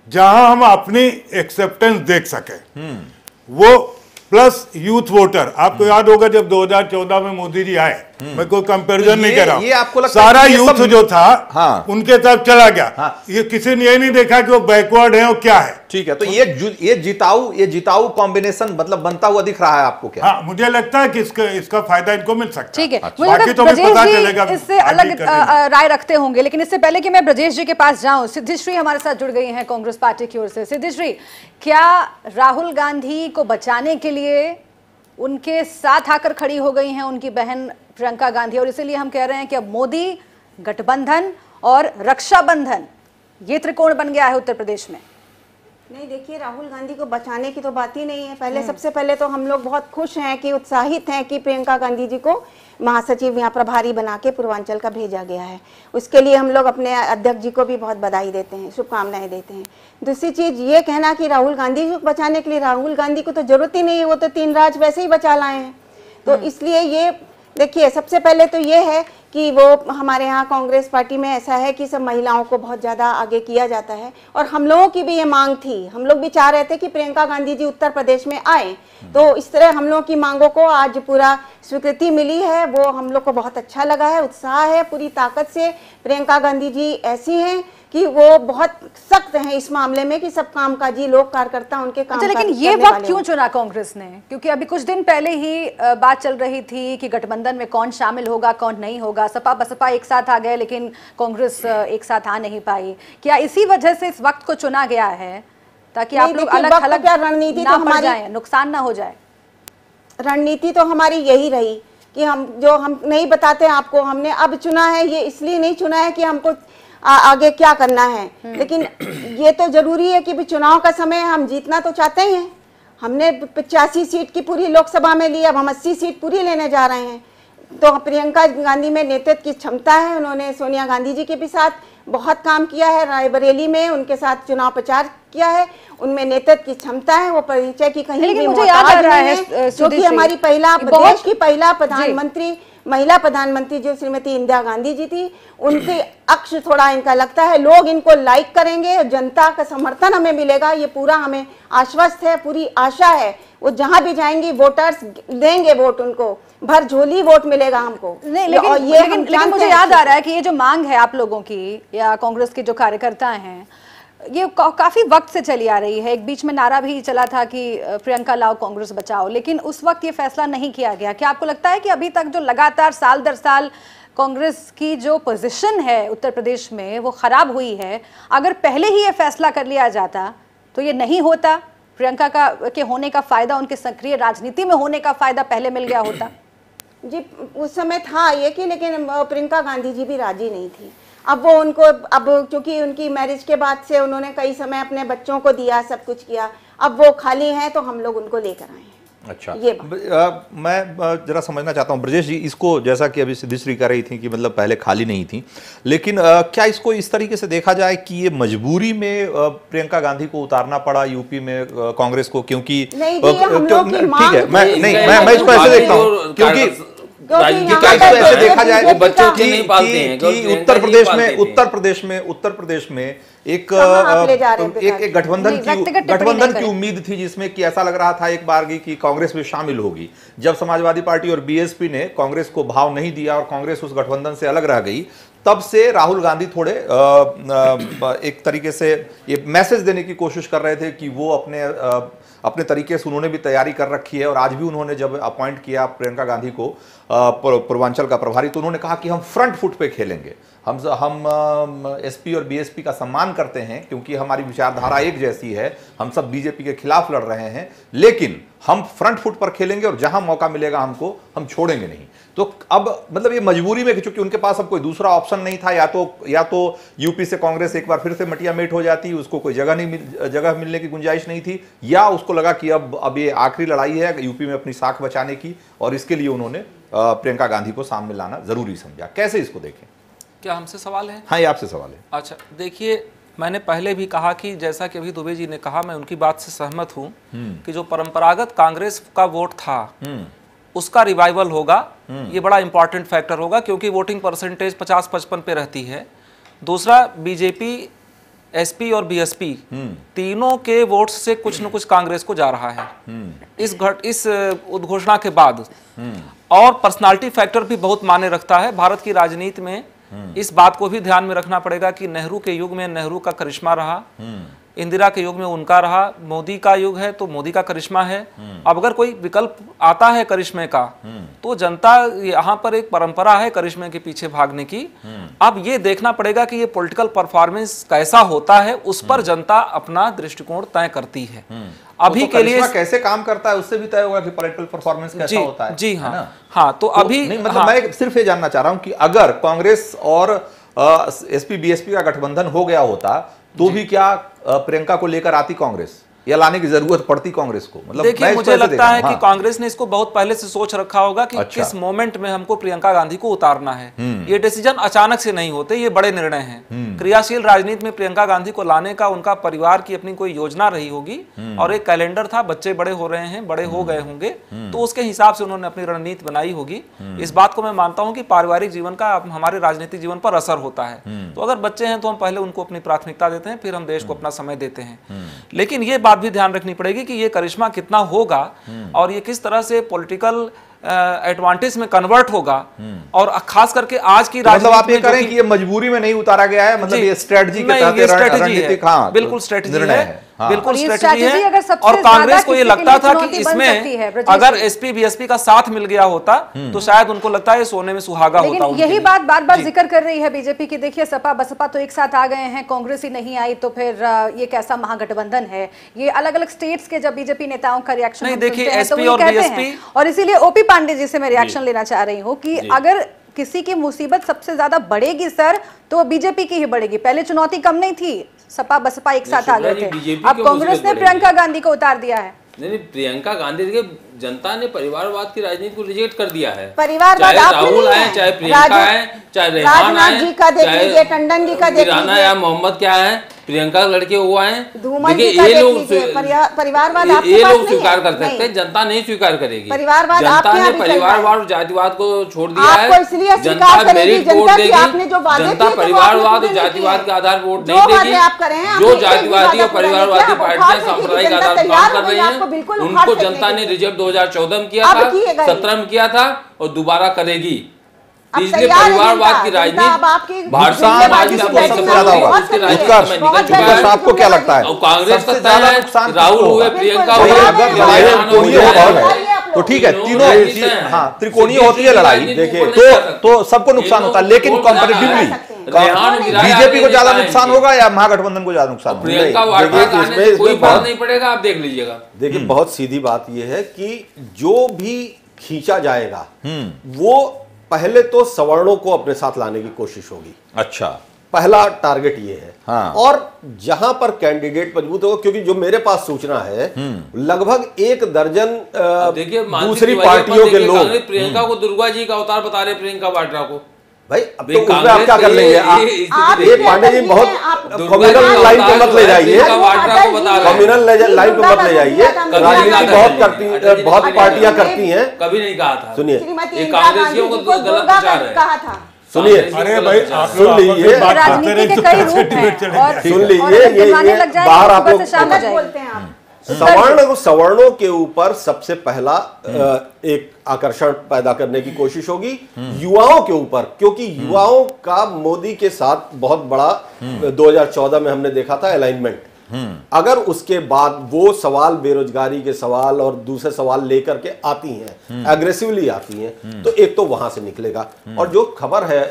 जहां हम अपनी एक्सेप्टेंस देख सके, वो प्लस यूथ वोटर। आपको याद होगा जब 2014 में मोदी जी आए, मैं कोई कंपैरिजन नहीं कर रहा हूं, सारा यूथ जो था उनके तरफ चला गया। ये किसी ने ये नहीं देखा कि वो बैकवर्ड है और क्या है। ठीक है, तो ये जिताऊ कॉम्बिनेशन मतलब बनता हुआ दिख रहा है आपको क्या? हाँ, मुझे लगता है कि इसका फायदा इनको मिल सकता है। ठीक है, बाकी तो हमें पता चलेगा, इससे अलग राय रखते होंगे। लेकिन इससे पहले कि मैं ब्रजेश जी के पास जाऊं, सिद्धिश्री हमारे साथ जुड़ गई हैं कांग्रेस पार्टी की ओर से। सिद्धिश्री, क्या राहुल गांधी को बचाने के लिए उनके साथ आकर खड़ी हो गई हैं उनकी बहन प्रियंका गांधी, और इसीलिए हम कह रहे हैं कि अब मोदी, गठबंधन और रक्षाबंधन ये त्रिकोण बन गया है उत्तर प्रदेश में? नहीं, देखिए, राहुल गांधी को बचाने की तो बात ही नहीं है। पहले सबसे पहले तो हम लोग बहुत खुश हैं कि उत्साहित हैं कि प्रियंका गांधी जी को महासचिव यहाँ प्रभारी बना के पूर्वांचल का भेजा गया है। उसके लिए हम लोग अपने अध्यक्ष जी को भी बहुत बधाई देते हैं, शुभकामनाएं देते हैं। दूसरी चीज़ ये कहना कि राहुल गांधी को बचाने के लिए, राहुल गांधी को तो जरूरत ही नहीं है, वो तो 3 राज वैसे ही बचा लाए हैं। तो इसलिए ये देखिए, सबसे पहले तो ये है कि वो हमारे यहाँ कांग्रेस पार्टी में ऐसा है कि सब महिलाओं को बहुत ज़्यादा आगे किया जाता है, और हम लोगों की भी ये मांग थी। हम लोग भी चाह रहे थे कि प्रियंका गांधी जी उत्तर प्रदेश में आए, तो इस तरह हम लोगों की मांगों को आज पूरा स्वीकृति मिली है। वो हम लोग को बहुत अच्छा लगा है, उत्साह है पूरी ताकत से। प्रियंका गांधी जी ऐसी हैं कि वो बहुत सख्त हैं इस मामले में कि सब कामकाजी लोग कार्यकर्ता उनके काम। लेकिन ये वक्त क्यों चुना कांग्रेस ने? क्योंकि अभी कुछ दिन पहले ही बात चल रही थी कि गठबंधन में कौन शामिल होगा कौन नहीं होगा। सपा बसपा एक साथ आ गए, लेकिन कांग्रेस एक साथ आ नहीं पाई। क्या इसी वजह से इस वक्त को चुना गया है ताकि आप लोग अलग अलग रणनीति ना पड़ जाए, नुकसान ना हो जाए? रणनीति तो हमारी यही रही कि हम नहीं बताते आपको। हमने अब चुना है, ये इसलिए नहीं चुना है कि हमको आगे क्या करना है, लेकिन ये तो जरूरी है कि भी चुनाव का समय हम जीतना तो चाहते ही हैं। हमने 85 सीट की पूरी लोकसभा में ली, अब हम 80 सीट पूरी लेने जा रहे हैं। तो प्रियंका गांधी में नेतृत्व की क्षमता है। उन्होंने सोनिया गांधी जी के भी साथ बहुत काम किया है, रायबरेली में उनके साथ चुनाव प्रचार किया है, उनमें नेतृत्व की क्षमता है। वो परिचय की कहीं भी मोहताज नहीं है, जो कि हमारी देश की पहला प्रधानमंत्री, महिला प्रधानमंत्री जो श्रीमती इंदिरा गांधी जी थी, उनके अक्ष थोड़ा इनका लगता है। लोग इनको लाइक करेंगे, जनता का समर्थन हमें मिलेगा, ये पूरा हमें आश्वस्त है, पूरी आशा है। वो जहां भी जाएंगी वोटर्स देंगे वोट, उनको भर झोली वोट मिलेगा हमको। नहीं, लेकिन मुझे याद आ रहा है कि ये जो मांग है आप लोगों की या कांग्रेस के जो कार्यकर्ता हैं, ये काफी वक्त से चली आ रही है। एक बीच में नारा भी चला था कि प्रियंका लाओ कांग्रेस बचाओ, लेकिन उस वक्त ये फैसला नहीं किया गया। क्या आपको लगता है कि अभी तक जो लगातार साल दर साल कांग्रेस की जो पोजीशन है उत्तर प्रदेश में वो खराब हुई है, अगर पहले ही ये फैसला कर लिया जाता तो ये नहीं होता? प्रियंका के होने का फायदा, उनके सक्रिय राजनीति में होने का फायदा पहले मिल गया होता? जी उस समय था ये कि, लेकिन प्रियंका गांधी जी भी राजी नहीं थी। अब वो उनको, अब क्योंकि उनकी मैरिज के बाद से उन्होंने कई समय अपने बच्चों को दिया, सब कुछ किया, अब वो खाली हैं तो हम लोग उनको लेकर आए हैं। अच्छा, ये मैं जरा समझना चाहता हूँ ब्रजेश जी, इसको जैसा कि अभी सिद्धिश्री कह रही थी कि मतलब पहले खाली नहीं थी, लेकिन क्या इसको इस तरीके से देखा जाए कि ये मजबूरी में प्रियंका गांधी को उतारना पड़ा यूपी में कांग्रेस को? क्योंकि ठीक है, मैं इसको ऐसे देखता हूँ, क्योंकि ऐसे देखा जाए कि उत्तर प्रदेश में एक गठबंधन की उम्मीद थी, जिसमें कि ऐसा लग रहा था एक बार कि कांग्रेस में शामिल होगी। जब समाजवादी पार्टी और बीएसपी ने कांग्रेस को भाव नहीं दिया और कांग्रेस उस गठबंधन से अलग रह गई, तब से राहुल गांधी थोड़े एक तरीके से ये मैसेज देने की कोशिश कर रहे थे कि वो अपने तरीके से उन्होंने भी तैयारी कर रखी है। और आज भी उन्होंने जब अपॉइंट किया प्रियंका गांधी को पूर्वांचल का प्रभारी, तो उन्होंने कहा कि हम फ्रंट फुट पे खेलेंगे, हम एसपी और बीएसपी का सम्मान करते हैं क्योंकि हमारी विचारधारा एक जैसी है, हम सब बीजेपी के खिलाफ लड़ रहे हैं, लेकिन हम फ्रंट फुट पर खेलेंगे और जहां मौका मिलेगा हमको, हम छोड़ेंगे नहीं। तो अब मतलब ये मजबूरी में, क्योंकि उनके पास अब कोई दूसरा ऑप्शन नहीं था, या तो यूपी से कांग्रेस एक बार फिर से मटियामेट हो जाती, उसको कोई जगह मिलने की गुंजाइश नहीं थी, या उसको लगा कि अब ये आखिरी लड़ाई है यूपी में अपनी साख बचाने की, और इसके लिए उन्होंने प्रियंका गांधी को सामने लाना जरूरी समझा। कैसे इसको देखें? क्या हमसे सवाल है? हाँ, ये आपसे सवाल है। अच्छा, देखिए, मैंने पहले भी कहा कि जैसा कि अभी दुबे जी ने कहा, मैं उनकी बात से सहमत हूं कि जो परंपरागत कांग्रेस का वोट था उसका रिवाइवल होगा। ये बड़ा इंपॉर्टेंट फैक्टर होगा क्योंकि वोटिंग परसेंटेज 50-55 पे रहती है। दूसरा, बीजेपी, एसपी और बीएसपी तीनों के वोट्स से कुछ न कुछ कांग्रेस को जा रहा है इस उद्घोषणा के बाद। और पर्सनालिटी फैक्टर भी बहुत मायने रखता है भारत की राजनीति में। इस बात को भी ध्यान में रखना पड़ेगा कि नेहरू के युग में नेहरू का करिश्मा रहा, इंदिरा के युग में उनका रहा, मोदी का युग है तो मोदी का करिश्मा है। अब अगर कोई विकल्प आता है करिश्मे का, तो जनता, यहाँ पर एक परंपरा है करिश्मे के पीछे भागने की। अब ये देखना पड़ेगा कि ये पॉलिटिकल परफॉर्मेंस कैसा होता है, उस पर जनता अपना दृष्टिकोण तय करती है। अभी के लिए कैसे काम करता है उससे भी तय होगा कि पॉलिटिकल परफॉर्मेंस कैसा होता है। जी हाँ, हाँ, तो अभी मतलब मैं सिर्फ ये जानना चाह रहा हूं कि अगर कांग्रेस और एसपी बीएसपी का गठबंधन हो गया होता तो भी क्या प्रियंका को लेकर आती कांग्रेस, या लाने की जरूरत पड़ती कांग्रेस को? मतलब देखिए, मुझे लगता है कि कांग्रेस ने इसको बहुत पहले से सोच रखा होगा कि किस मोमेंट में हमको प्रियंका गांधी को उतारना है। ये डिसीजन अचानक से नहीं होते, ये बड़े निर्णय हैं। क्रियाशील राजनीति में प्रियंका गांधी को लाने का उनका परिवार की अपनी कोई योजना रही होगी और एक कैलेंडर था, बच्चे बड़े हो रहे हैं, बड़े हो गए होंगे, तो उसके हिसाब से उन्होंने अपनी रणनीति बनाई होगी। इस बात को मैं मानता हूं कि पारिवारिक जीवन का हमारे राजनीतिक जीवन पर असर होता है। तो अगर बच्चे हैं तो हम पहले उनको अपनी प्राथमिकता देते हैं, फिर हम देश को अपना समय देते हैं। लेकिन ये बात भी ध्यान रखनी पड़ेगी कि ये करिश्मा कितना होगा और ये किस तरह से पॉलिटिकल एडवांटेज में कन्वर्ट होगा। और खास करके आज की मतलब आप ये करें कि ये मजबूरी में नहीं उतारा गया है, मतलब ये स्ट्रेटजी के तहत रणनीतिक, हाँ, बिल्कुल स्ट्रेटजी है, हाँ। बिल्कुल स्ट्रेटजी है। और कांग्रेस को ये लगता था कि इसमें अगर एसपी बीएसपी का साथ मिल गया होता तो शायद उनको लगता है सोने में सुहागा होता। यही बात बार बार जिक्र कर रही है बीजेपी की। देखिए, सपा बसपा तो एक साथ आ गए हैं, कांग्रेस ही नहीं आई, तो फिर ये कैसा महागठबंधन है? ये अलग अलग स्टेट्स के जब बीजेपी नेताओं का रिएक्शन नहीं, देखिए, एसपी और बीएसपी, और इसीलिए ओपी पांडे जी से मैं रिएक्शन लेना चाह रही हूँ कि अगर किसी की मुसीबत सबसे ज्यादा बढ़ेगी सर, तो बीजेपी की ही बढ़ेगी। पहले चुनौती कम नहीं थी, सपा बसपा एक साथ आ गए थे, अब कांग्रेस ने प्रियंका गांधी को उतार दिया है। नहीं, प्रियंका गांधी, देखिए, जनता ने परिवारवाद की राजनीति को रिजेक्ट कर दिया है। परिवारवाद, चाहे राहुल आए, चाहे प्रियंका आए, चाहे रेहान आए, जी का देख लीजिए, टंडन जी का देख लीजिए, या मोहम्मद क्या है, प्रियंका लड़के वो आए, देखिए ये लोग परिवारवाद ये लोग स्वीकार कर सकते हैं, जनता नहीं स्वीकार करेगी। परिवारवाद, जनता ने परिवारवाद और जातिवाद को छोड़ दिया है। जनता मेरिट वोट देगी, जनता परिवारवाद और जातिवाद के आधार वोट नहीं देगी। जो जातिवादी और परिवारवादी पार्टियां सांप्रदायिक आधार पर काम कर रही हैं, उनको जनता ने रिजेक्ट 2014 में किया था, 17 में किया था और दोबारा करेगी। इसलिए परिवारवाद की राजनीति भारतीय समाज में सबसे ज्यादा होगा। उत्कर्ष आपको क्या लगता है? कांग्रेस सबसे ज्यादा नुकसान राहुल हुए, प्रियंका हुए, अगर लड़ाई त्रिकोणीय है तो ठीक है, तीनों हाँ त्रिकोणीय होती है लड़ाई, देखिए तो सबको नुकसान होता है, लेकिन कॉम्पिटिटिवली बीजेपी को ज्यादा नुकसान होगा या महागठबंधन को ज्यादा नुकसान होगा? कोई बात नहीं पड़ेगा, आप देख लीजिएगा। देखिए बहुत सीधी बात यह है कि जो भी खींचा जाएगा वो पहले तो सवर्णों को अपने साथ लाने की कोशिश होगी। अच्छा, पहला टारगेट ये है। हाँ। और जहां पर कैंडिडेट मजबूत होगा, क्योंकि जो मेरे पास सूचना है लगभग 1 दर्जन दूसरी पार्टियों के लोग प्रियंका को दुर्गा जी का अवतार बता रहे, प्रियंका वाड्रा को। भाई अब तो उसमें आप क्या कर लेंगे? ये पांडे जी बहुत कम्युनल लाइन पे मत ले जाइए, कम्युनल लाइन पे मत ले जाइए। राजनीति बहुत पार्टियां करती हैं। कभी नहीं कहा था। सुनिए, कांग्रेसियों को गलत प्रचार है। सुनिए, अरे भाई सुन लीजिए, राजनीति के कई रूप हैं और सुन लीजिए, ये बाहर आप लोग बोलते हैं आप। सवर्णों के ऊपर सबसे पहला एक आकर्षण पैदा करने की कोशिश होगी युवाओं के ऊपर, क्योंकि युवाओं का मोदी के साथ बहुत बड़ा 2014 में हमने देखा था अलाइनमेंट। अगर उसके बाद वो सवाल बेरोजगारी के सवाल और दूसरे सवाल लेकर के आती हैं, एग्रेसिवली आती हैं, तो एक तो वहां से निकलेगा। और जो खबर है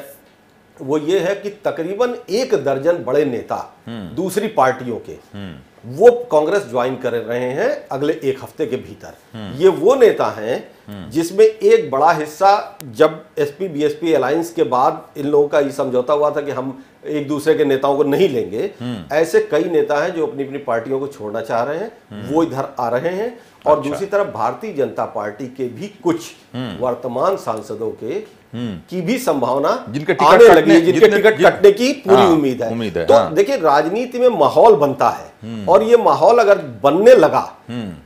वो ये है कि तकरीबन 1 दर्जन बड़े नेता दूसरी पार्टियों के वो कांग्रेस ज्वाइन कर रहे हैं अगले 1 हफ्ते के भीतर। ये वो नेता हैं जिसमें एक बड़ा हिस्सा, जब एसपी बीएसपी अलायंस के बाद इन लोगों का ये समझौता हुआ था कि हम एक दूसरे के नेताओं को नहीं लेंगे, ऐसे कई नेता हैं जो अपनी अपनी पार्टियों को छोड़ना चाह रहे हैं, वो इधर आ रहे हैं। और दूसरी तरफ भारतीय जनता पार्टी के भी कुछ वर्तमान सांसदों के की भी संभावना जिनके आने लगी है, जिनके टिकट कटने की पूरी उम्मीद है। तो देखिए राजनीति में माहौल बनता है और ये माहौल अगर बनने लगा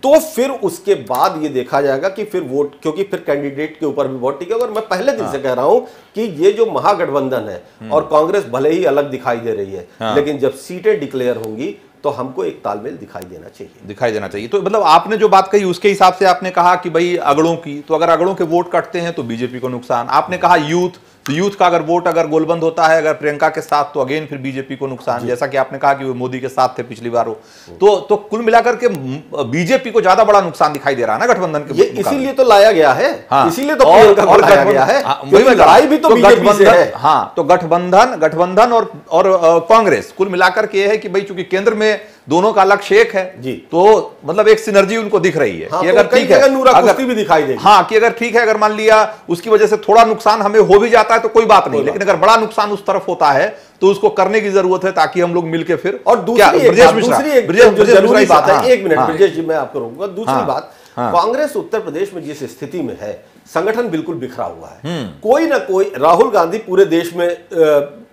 तो फिर उसके बाद ये देखा जाएगा कि फिर वोट, क्योंकि फिर कैंडिडेट के ऊपर भी वोट टिकेगा। और मैं पहले दिन से कह रहा हूं कि ये जो महागठबंधन है और कांग्रेस भले ही अलग दिखाई दे रही है, लेकिन जब सीटें डिक्लेयर होंगी तो हमको एक तालमेल दिखाई देना चाहिए। तो मतलब आपने जो बात कही उसके हिसाब से आपने कहा कि भाई अगड़ों की, तो अगर अगड़ों के वोट कटते हैं तो बीजेपी को नुकसान। आपने कहा यूथ, तो यूथ का अगर वोट अगर गोलबंद होता है अगर प्रियंका के साथ, तो अगेन फिर बीजेपी को नुकसान। जैसा कि आपने कहा कि वो मोदी के साथ थे पिछली बार हो, तो कुल मिलाकर के बीजेपी को ज्यादा बड़ा नुकसान दिखाई दे रहा है ना गठबंधन के। इसीलिए तो लाया गया है, इसीलिए तो लाया गया है, लड़ाई भी तो बीजेपी से है। हाँ, तो गठबंधन और कांग्रेस कुल मिलाकर के है कि भाई चूंकि केंद्र में दोनों का लक्ष्य एक है जी, तो मतलब एक सिनर्जी उनको दिख रही है कि अगर ठीक है, अगर भी दिखाई देगी। हाँ, कि अगर ठीक है, अगर मान लिया उसकी वजह से थोड़ा नुकसान हमें हो भी जाता है तो कोई बात नहीं, लेकिन अगर बड़ा नुकसान उस तरफ होता है तो उसको करने की जरूरत है ताकि हम लोग मिलकर फिर। और दूसरी जरूरी बात है, 1 मिनट ब्रजेश जी मैं आपको रोकूंगा। दूसरी बात, कांग्रेस उत्तर प्रदेश में जिस स्थिति में है, संगठन बिल्कुल बिखरा हुआ है। कोई ना कोई, राहुल गांधी पूरे देश में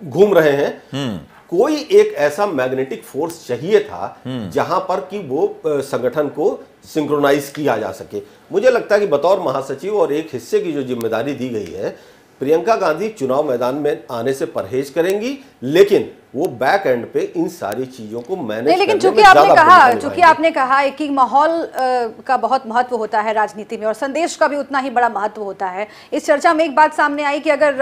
घूम रहे हैं, कोई एक ऐसा मैग्नेटिक फोर्स चाहिए था जहां पर कि वो संगठन को सिंक्रोनाइज किया जा सके। मुझे लगता है कि बतौर महासचिव और एक हिस्से की जो जिम्मेदारी दी गई है, प्रियंका गांधी चुनाव मैदान में आने से परहेज करेंगी, लेकिन वो बैक एंड पे इन सारी चीजों को मैनेज लेकिन चूंकि आपने कहा कि माहौल का बहुत महत्व होता है राजनीति में और संदेश का भी उतना ही बड़ा महत्व होता है। इस चर्चा में एक बात सामने आई कि अगर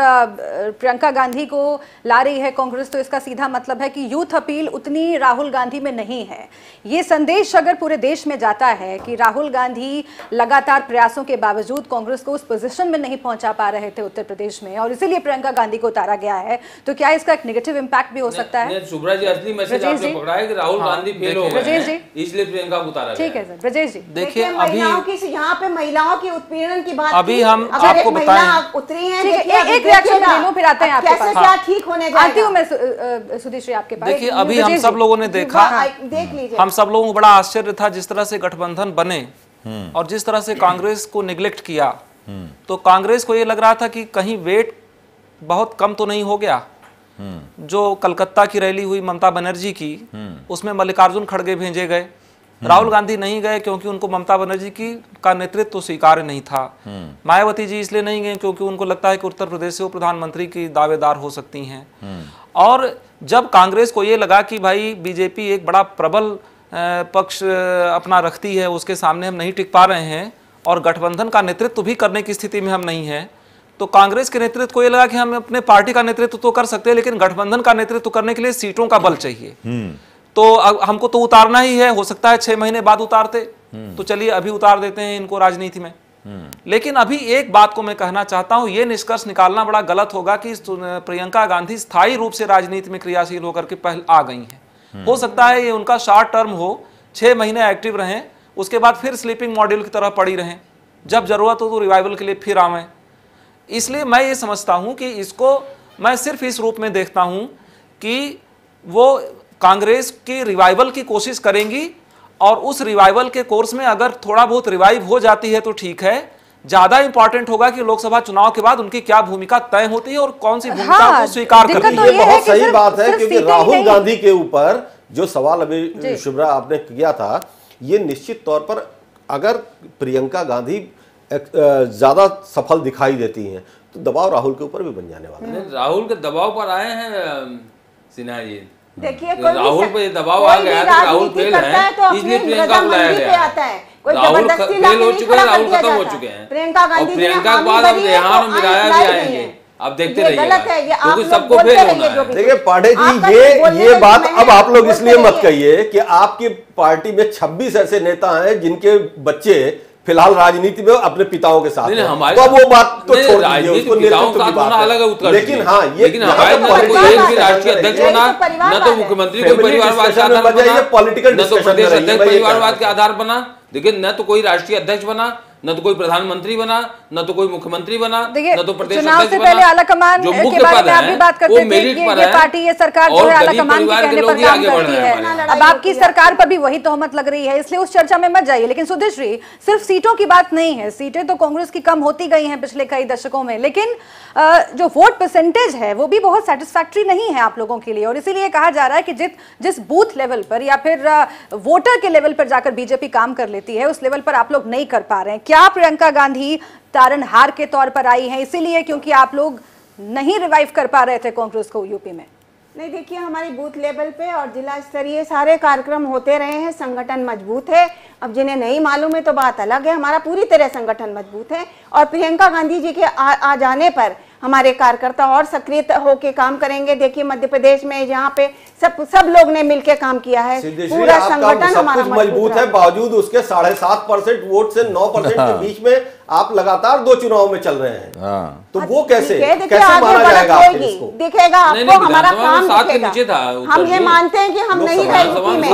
प्रियंका गांधी को ला रही है कांग्रेस तो इसका सीधा मतलब है कि यूथ अपील उतनी राहुल गांधी में नहीं है। ये संदेश अगर पूरे देश में जाता है कि राहुल गांधी लगातार प्रयासों के बावजूद कांग्रेस को उस पोजीशन में नहीं पहुंचा पा रहे थे उत्तर प्रदेश में और इसीलिए प्रियंका गांधी को उतारा गया है, तो क्या इसका एक नेगेटिव इंपैक्ट भी हो सकता है? शुभ्रा जी, असली मैसेज आपने पकड़ा है कि राहुल गांधी फेल हो गए हैं, इसलिए प्रियंका को उतारा गया। ठीक है सर। ब्रजेश जी, देखिए अभी यहाँ पे महिलाओं की उत्पीड़न की बात, अभी हम आपको बताएं, उतरी है, एक रिएक्शन ले लो फिर आते हैं आपके पास। क्या ठीक होने जाएगा? आती हूँ मैं सुधीर जी आपके पास। देखिए अभी हम सब लोगों ने देखा, देख लीजिए, हम सब लोगों को बड़ा आश्चर्य था जिस तरह से गठबंधन बने और जिस तरह से कांग्रेस को निगलेक्ट किया। तो कांग्रेस को ये लग रहा था कि कहीं वेट बहुत कम तो नहीं हो गया। जो कलकत्ता की रैली हुई ममता बनर्जी की, उसमें मल्लिकार्जुन खड़गे भेजे गए, राहुल गांधी नहीं गए क्योंकि उनको ममता बनर्जी की का नेतृत्व तो स्वीकार्य नहीं था। मायावती जी इसलिए नहीं गए क्योंकि उनको लगता है कि उत्तर प्रदेश से वो प्रधानमंत्री की दावेदार हो सकती हैं। और जब कांग्रेस को ये लगा कि भाई बीजेपी एक बड़ा प्रबल पक्ष अपना रखती है, उसके सामने हम नहीं टिक पा रहे हैं और गठबंधन का नेतृत्व भी करने की स्थिति में हम नहीं हैं, तो कांग्रेस के नेतृत्व को ये लगा कि हम अपने पार्टी का नेतृत्व तो कर सकते हैं, लेकिन गठबंधन का नेतृत्व करने के लिए सीटों का बल चाहिए। तो हमको तो उतारना ही है, हो सकता है 6 महीने बाद उतारते, तो चलिए अभी उतार देते हैं इनको राजनीति में। लेकिन अभी एक बात को मैं कहना चाहता हूं, यह निष्कर्ष निकालना बड़ा गलत होगा कि प्रियंका गांधी स्थायी रूप से राजनीति में क्रियाशील होकर के पहले आ गई हैं। हो सकता है ये उनका शॉर्ट टर्म हो, 6 महीने एक्टिव रहें, उसके बाद फिर स्लीपिंग मॉड्यूल की तरह पड़ी रहें, जब जरूरत हो तो रिवाइवल के लिए फिर आवें। इसलिए मैं ये समझता हूं कि इसको मैं सिर्फ इस रूप में देखता हूं कि वो कांग्रेस की रिवाइवल की कोशिश करेंगी, और उस रिवाइवल के कोर्स में अगर थोड़ा बहुत रिवाइव हो जाती है तो ठीक है। ज्यादा इंपॉर्टेंट होगा कि लोकसभा चुनाव के बाद उनकी क्या भूमिका तय होती है और कौन सी भूमिका को स्वीकार करती है। ये बहुत सही बात है, क्योंकि राहुल गांधी के ऊपर जो सवाल अभी शुभ्रा आपने किया था, ये निश्चित तौर पर अगर प्रियंका गांधी ज्यादा सफल दिखाई देती हैं तो दबाव राहुल के ऊपर भी बन जाने वाला है। राहुल के दबाव पर आए हैं सिन्हा जी। देखिए राहुल पे दबाव आ गया तो राहुल फेल है, इसलिए प्रियंका को लाया गया। राहुल फेल हो चुके हैं, राहुल खत्म हो चुके हैं, प्रियंका गांधी प्रियंका के बाद अब रेहान और मिराया भी आएंगे। अब देखते रहिएगा, क्योंकि सबको फेल होना है। देखिए पांडे जी, ये बात अब आप लोग इसलिए मत कहिए कि आपकी पार्टी में 26 ऐसे नेता हैं जिनके बच्चे फिलहाल राजनीति में अपने पिताओं के साथ, तो अब वो बात तो छोड़ दीजिए, उसको नेतृत्व की बात है। लेकिन हाँ, लेकिन हमारे न तो कोई एक भी राष्ट्रीय अध्यक्ष बना, न तो मुख्यमंत्री कोई परिवारवाद के आधार बना, न तो प्रदेश अध्यक्ष परिवारवाद के आधार बना, लेकिन न तो कोई राष्ट्रीय अध्यक्ष बना, न तो कोई प्रधानमंत्री बना, न तो कोई मुख्यमंत्री बना, न तो प्रदेश अध्यक्ष बना। पहले आलाकमान जो के मुख्य बारे पद में आप भी बात करते थे कि ये पार्टी, ये सरकार जो है आलाकमान के कहने पर काम करती है। अब आपकी सरकार पर भी वही तोहमत लग रही है, इसलिए उस चर्चा में मत जाइए। लेकिन सुधिश्री, सिर्फ सीटों की बात नहीं है, सीटें तो कांग्रेस की कम होती गई हैं पिछले कई दशकों में, लेकिन जो वोट परसेंटेज है वो भी बहुत सेटिस्फैक्टरी नहीं है आप लोगों के लिए, और इसीलिए कहा जा रहा है कि जिस बूथ लेवल पर या फिर वोटर के लेवल पर जाकर बीजेपी काम कर लेती है, उस लेवल पर आप लोग नहीं कर पा रहे हैं। क्या प्रियंका गांधी तारनहार के तौर पर आई हैं इसीलिए क्योंकि आप लोग नहीं रिवाइव कर पा रहे थे कांग्रेस को यूपी में? नहीं, देखिए हमारी बूथ लेवल पे और जिला स्तरीय सारे कार्यक्रम होते रहे हैं, संगठन मजबूत है। अब जिन्हें नहीं मालूम है तो बात अलग है, हमारा पूरी तरह संगठन मजबूत है। और प्रियंका गांधी जी के आ जाने पर हमारे कार्यकर्ता और सक्रिय होकर काम करेंगे। देखिए मध्य प्रदेश में जहाँ पे सब लोग ने मिलकर काम किया है, पूरा संगठन हमारा मजबूत है। बावजूद उसके 7.5% वोट से 9% के बीच में आप लगातार 2 चुनाव में चल रहे हैं, तो वो कैसे माना जाएगा? दिखेगा आपको, हमारा काम दिखेगा। हम ये मानते हैं कि हम नहीं रहे यूपी में,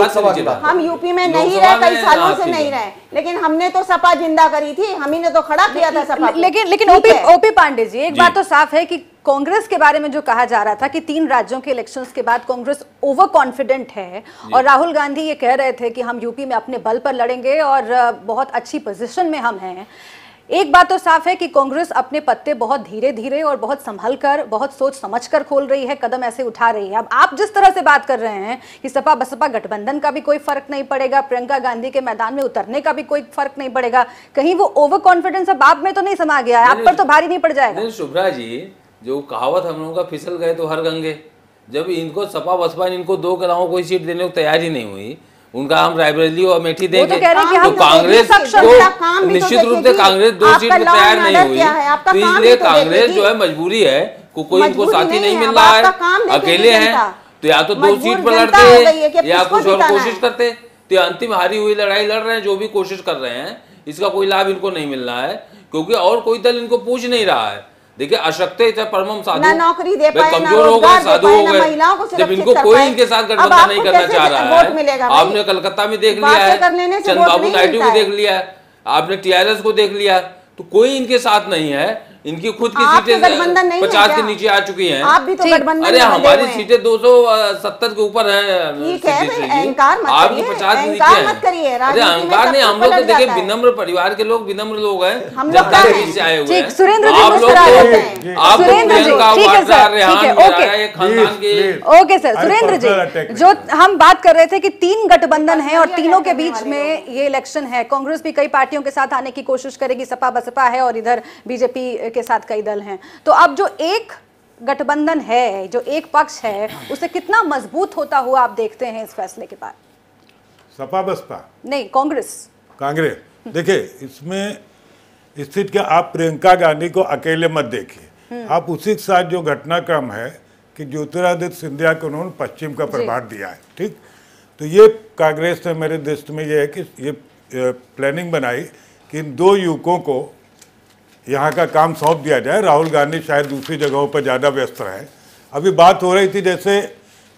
हम यूपी में नहीं रहे, कई सालों से नहीं रहे, लेकिन हमने तो सपा जिंदा करी थी, हम ही ने तो खड़ा किया था सपा। लेकिन ओपी पांडे जी, एक बात तो साफ है कि कांग्रेस के बारे में जो कहा जा रहा था कि 3 राज्यों के इलेक्शंस के बाद कांग्रेस ओवर कॉन्फिडेंट है, और राहुल गांधी ये कह रहे थे कि हम यूपी में अपने बल पर लड़ेंगे और बहुत अच्छी पोजीशन में हम हैं। एक बात तो साफ है कि कांग्रेस अपने पत्ते बहुत धीरे धीरे और बहुत संभल कर, बहुत सोच समझ कर खोल रही है, कदम ऐसे उठा रही है। अब आप जिस तरह से बात कर रहे हैं कि सपा बसपा गठबंधन का भी कोई फर्क नहीं पड़ेगा, प्रियंका गांधी के मैदान में उतरने का भी कोई फर्क नहीं पड़ेगा, कहीं वो ओवर कॉन्फिडेंस अब आप में तो नहीं समा गया है? आप पर तो भारी नहीं पड़ जाएगा? शुभ्रा जी, जो कहावत हम लोगों का फिसल गए तो हर गंगे, जब इनको सपा बसपा इनको 2 के अलावा कोई सीट देने को तैयार ही नहीं हुई, उनका हम रायबरेली और अमेठी देंगे, तो कांग्रेस को निश्चित रूप से कांग्रेस 2 सीट में तैयार नहीं हुई, तो इसलिए कांग्रेस जो है मजबूरी है, कोई इनको साथी नहीं मिल रहा है, अकेले हैं, तो या तो 2 सीट पर लड़ते हैं या कुछ और कोशिश करते। तो अंतिम हारी हुई लड़ाई लड़ रहे हैं, जो भी कोशिश कर रहे हैं इसका कोई लाभ इनको नहीं मिल रहा है, क्योंकि और कोई दल इनको पूछ नहीं रहा है। देखिए अशक्ते परमम साधु, नौकरी दे पाए, कमजोर हो गए, साधु हो गए, जब इनको कोई इनके साथ गठबंधन नहीं करना चाह रहा है। आपने कलकत्ता में देख लिया है, चंद्रबाबू नायडू को देख लिया है, आपने टीआरएस को देख लिया, तो कोई इनके साथ नहीं है। इनकी खुद की सीटें 50 के नीचे आ चुकी हैं। आप भी तो गठबंधन, अरे हमारी सीटें 270 के ऊपर है, आपकी 50 के नीचे है। अरे अहंकार नहीं, हम लोग तो देखिए विनम्र परिवार के लोग, विनम्र लोग हैं, जनता के बीच से आए हुए हैं। सुरेंद्र जी, आप लोग ओके सर, सुरेंद्र जी, जो हम बात कर रहे थे कि 3 गठबंधन है और तीनों के बीच में ये इलेक्शन है, कांग्रेस भी कई पार्टियों के साथ आने की कोशिश करेगी, सपा बसपा है और इधर बीजेपी के साथ कई दल हैं, तो अब जो एक गठबंधन है, जो एक पक्ष है, उसे कितना मजबूत होता हुआ आप देखते हैं इस फैसले के बाद? सपा बसपा नहीं, कांग्रेस। देखिए इसमें स्थिति के आप प्रियंका गांधी को अकेले मत देखिए, आप उसी के साथ जो घटनाक्रम है कि ज्योतिरादित्य सिंधिया को उन्होंने पश्चिम का प्रभार दिया है, ठीक। तो ये कांग्रेस ने मेरे दृष्टि में ये है कि ये प्लानिंग बनाई कि इन दो युवकों को यहाँ का काम सौंप दिया जाए। राहुल गांधी शायद दूसरी जगहों पर ज़्यादा व्यस्त रहे। अभी बात हो रही थी जैसे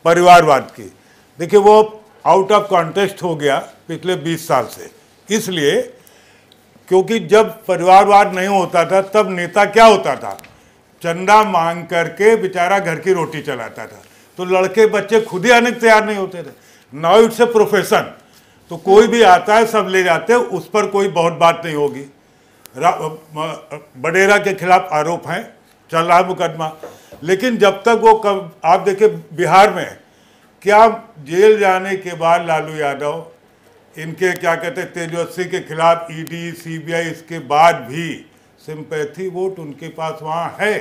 परिवारवाद की, देखिए वो आउट ऑफ कॉन्टेक्स्ट हो गया पिछले 20 साल से, इसलिए क्योंकि जब परिवारवाद नहीं होता था तब नेता क्या होता था, चंदा मांग करके बेचारा घर की रोटी चलाता था, तो लड़के बच्चे खुद ही आने को तैयार नहीं होते थे। नाउ इट्स ए प्रोफेशन, तो कोई भी आता है सब ले जाते हैं, उस पर कोई बहुत बात नहीं होगी। बडेरा के खिलाफ आरोप हैं, चल रहा मुकदमा, लेकिन जब तक वो आप देखिए बिहार में क्या जेल जाने के बाद लालू यादव इनके क्या कहते हैं तेजस्वी के खिलाफ ईडी सीबीआई इसके बाद भी सिंपैथी वोट उनके पास वहाँ है।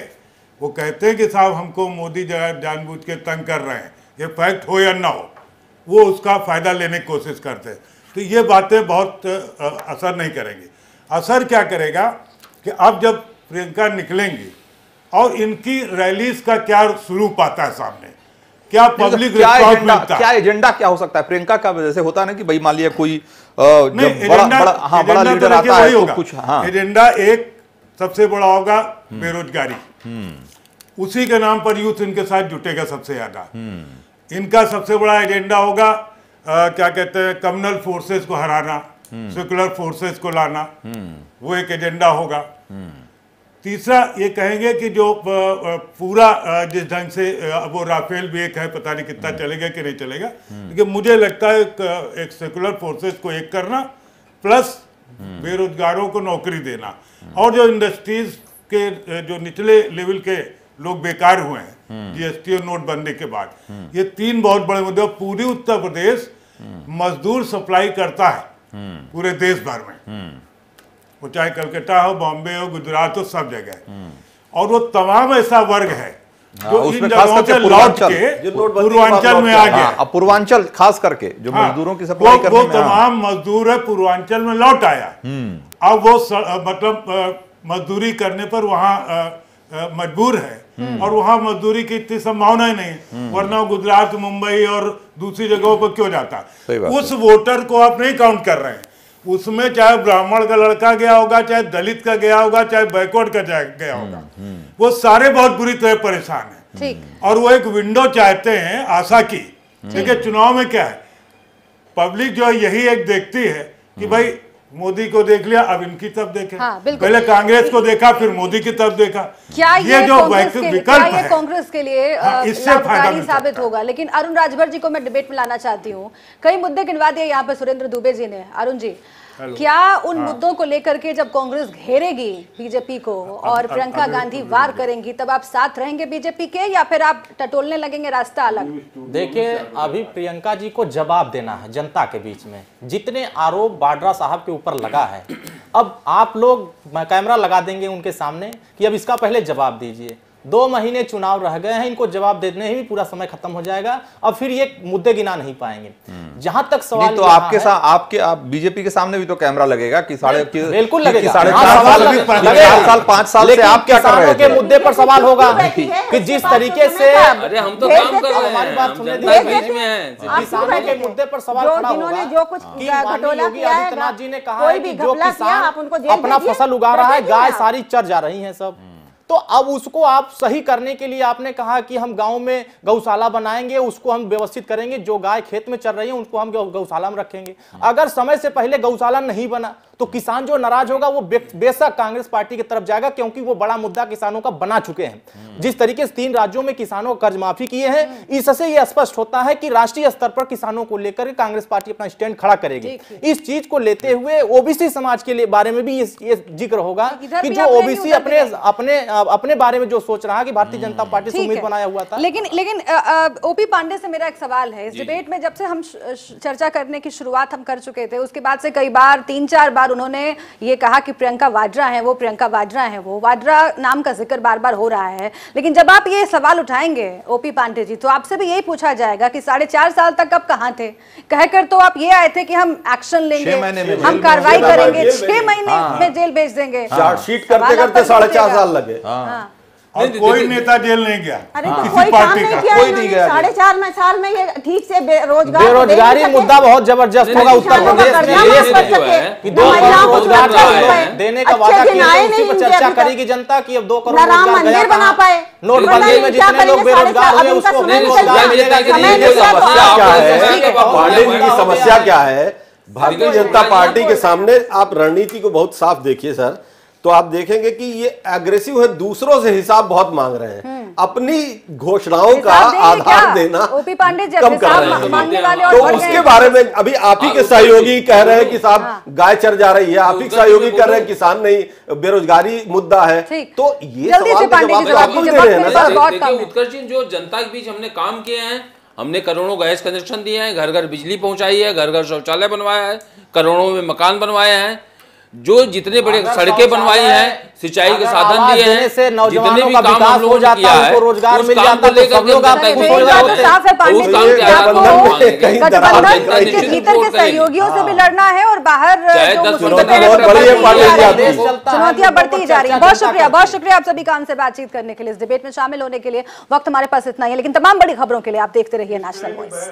वो कहते हैं कि साहब हमको मोदी जानबूझ के तंग कर रहे हैं, ये फैक्ट हो या ना हो, वो उसका फ़ायदा लेने की कोशिश करते हैं। तो ये बातें बहुत असर नहीं करेंगी। असर क्या करेगा कि अब जब प्रियंका निकलेंगी और इनकी रैलीज का क्या स्वरूप आता है सामने, क्या पब्लिक रिस्पॉन्स मिलता है, क्या एजेंडा क्या हो सकता है प्रियंका का? जैसे होता है ना कि भाई मान लिया कोई बड़ा लीडर आता है तो कुछ एजेंडा एक सबसे बड़ा होगा बेरोजगारी, उसी के नाम पर यूथ इनके साथ जुटेगा सबसे ज्यादा। इनका सबसे बड़ा एजेंडा होगा क्या कहते हैं कम्युनल फोर्सेस को हराना, सेकुलर फोर्सेस को लाना, वो एक एजेंडा होगा। तीसरा ये कहेंगे कि जो पूरा जिस ढंग से वो राफेल भी एक है, पता नहीं कितना चलेगा कि नहीं चलेगा, लेकिन मुझे लगता है एक सेकुलर फोर्सेस को एक करना प्लस बेरोजगारों को नौकरी देना, और जो इंडस्ट्रीज के जो निचले लेवल के लोग बेकार हुए हैं जीएसटी और नोटबंदी के बाद, ये तीन बहुत बड़े मुद्दे। पूरी उत्तर प्रदेश मजदूर सप्लाई करता है पूरे देश भर में, वो चाहे कलकत्ता हो, बॉम्बे हो, गुजरात हो, सब जगह, और वो तमाम ऐसा वर्ग है जो इन जगहों से लौट के पूर्वांचल में आ गया। पूर्वांचल खास करके जो मजदूरों की सप्लाई करने में, तमाम मजदूर है पूर्वांचल में लौट आया। अब वो मतलब मजदूरी करने पर वहाँ मजबूर है, और वहाँ मजदूरी की इतनी संभावना ही नहीं, वरना गुजरात, मुंबई और दूसरी जगहों पर क्यों जाता। उस वोटर को आप नहीं काउंट कर रहे हैं, उसमें चाहे ब्राह्मण का लड़का गया होगा, चाहे दलित का गया होगा, चाहे बैकवर्ड का गया होगा, वो सारे बहुत बुरी तरह परेशान हैं। और वो एक विंडो चाहते हैं आशा की। देखिए चुनाव में क्या है, पब्लिक जो है यही एक देखती है कि भाई मोदी को देख लिया, अब इनकी तरफ देखे। पहले कांग्रेस को देखा, फिर मोदी की तरफ देखा। क्या ये जो विकल्प है कांग्रेस के लिए इससे फायदा साबित होगा? लेकिन अरुण राजभर जी को मैं डिबेट में लाना चाहती हूँ। कई मुद्दे गिनवा दिए यहाँ पे सुरेंद्र दुबे जी ने। अरुण जी, क्या उन मुद्दों को लेकर के जब कांग्रेस घेरेगी बीजेपी को और प्रियंका गांधी वार करेंगी, तब आप साथ रहेंगे बीजेपी के, या फिर आप टटोलने लगेंगे रास्ता अलग? देखिए, अभी प्रियंका जी को जवाब देना है जनता के बीच में। जितने आरोप वाड्रा साहब के ऊपर लगा है, अब आप लोग कैमरा लगा देंगे उनके सामने कि अब इसका पहले जवाब दीजिए। 2 महीने चुनाव रह गए हैं, इनको जवाब देने ही पूरा समय खत्म हो जाएगा, अब फिर ये मुद्दे गिना नहीं पाएंगे। जहां तक सवाल तो आपके साथ आप बीजेपी के सामने भी तो कैमरा लगेगा कि बिल्कुल लगेगा, 4.5 साल से आप क्या कर रहे थे? के मुद्दे पर सवाल होगा कि जिस तरीके से, अरे हम तो काम कर रहे हैं, हमारी बात सुनने दीजिए, किसानों के मुद्दे पर सवाल खड़ा होगा जो कुछ योगी आदित्यनाथ जी ने कहा है कि जो किसान अपना फसल उगा रहा है, गाय सारी चर जा रही है सब, तो अब उसको आप सही करने के लिए आपने कहा कि हम गांव में गौशाला बनाएंगे, उसको हम व्यवस्थित करेंगे, जो गाय खेत में चल रही है उनको हम गौशाला में रखेंगे। अगर समय से पहले गौशाला नहीं बना तो किसान जो नाराज होगा वो बेशक कांग्रेस पार्टी की तरफ जाएगा, क्योंकि वो बड़ा मुद्दा किसानों का बना चुके हैं। जिस तरीके से 3 राज्यों में किसानों को कर्ज माफी किए हैं, इससे यह स्पष्ट होता है कि राष्ट्रीय स्तर पर किसानों को लेकर कांग्रेस पार्टी अपना स्टैंड खड़ा करेगी। इस चीज को लेते हुए ओबीसी समाज के लिए बारे में भी ये जिक्र होगा कि जो ओबीसी अपने बारे में जो सोच रहा है कि भारतीय जनता पार्टी से उम्मीद बनाया हुआ था। लेकिन ओपी पांडे से मेरा एक सवाल है, इस डिबेट में जब से हम चर्चा करने की शुरुआत हम कर चुके थे, उसके बाद से कई बार 3-4 बार बार उन्होंने ये कहा कि प्रियंका वाड्रा है वो, प्रियंका वाड्रा है वो, वाड्रा नाम का जिक्र बार बार हो रहा है। लेकिन जब आप ये सवाल उठाएंगे ओपी पांडे जी, तो आपसे भी यही पूछा जाएगा कि 4.5 साल तक आप कहाँ थे? कहकर तो आप ये आए थे कि हम एक्शन लेंगे, हम कार्रवाई करेंगे, 6 महीने में जेल भेज देंगे। चार्जशीट करते करते 4.5 साल लगे। और कोई नेता जेल नहीं गया। अरे तो कोई काम नहीं किया, कोई नहीं गया। 4.5 साल में ये ठीक से बेरोजगारी मुद्दा बहुत जबरदस्त होगा उत्तर प्रदेश में जो है कि 2 करोड़ रोजगार देने का वादा किया, उसी पर चर्चा करेगी जनता की। अब 2 करोड़ राम मंदिर बना पाए, नोटबंदी में जितने लोग बेरोजगार हुए उसको रोजगार मिलेगा कि नहीं मिलेगा? पांडे जी की समस्या क्या है? भारतीय जनता पार्टी के सामने आप रणनीति को बहुत साफ देखिए सर, तो आप देखेंगे कि ये एग्रेसिव है, दूसरों से हिसाब बहुत मांग रहे हैं, अपनी घोषणाओं का आधार देना ओपी पांडे जी कम कर रहे हैं। तो उसके बारे में अभी आप ही के सहयोगी कह रहे हैं कि साहब गाय चर जा रही है, आप ही के सहयोगी कह रहे हैं किसान नहीं, बेरोजगारी मुद्दा है। तो ये उत्कर्ष जी, जो जनता के बीच हमने काम किए हैं, हमने करोड़ों गैस कनेक्शन दिए हैं, घर घर बिजली पहुंचाई है, घर घर शौचालय बनवाया है, करोड़ों में मकान बनवाए हैं, जो जितने बड़े सड़कें बनवाई हैं, सिंचाई के साधन दिए हैं, से नौजवानों का विकास हो जाता है, उनको रोजगार मिल जाता है, सब लोग आपको गठबंधन के भीतर के सहयोगियों से भी लड़ना है और बाहर चुनौतियां बढ़ती जा रही है। बहुत शुक्रिया आप सभी का हमसे बातचीत करने के लिए, इस डिबेट में शामिल होने के लिए। वक्त हमारे पास इतना ही है, लेकिन तमाम बड़ी खबरों के लिए आप देखते रहिए नेशनल वॉइस।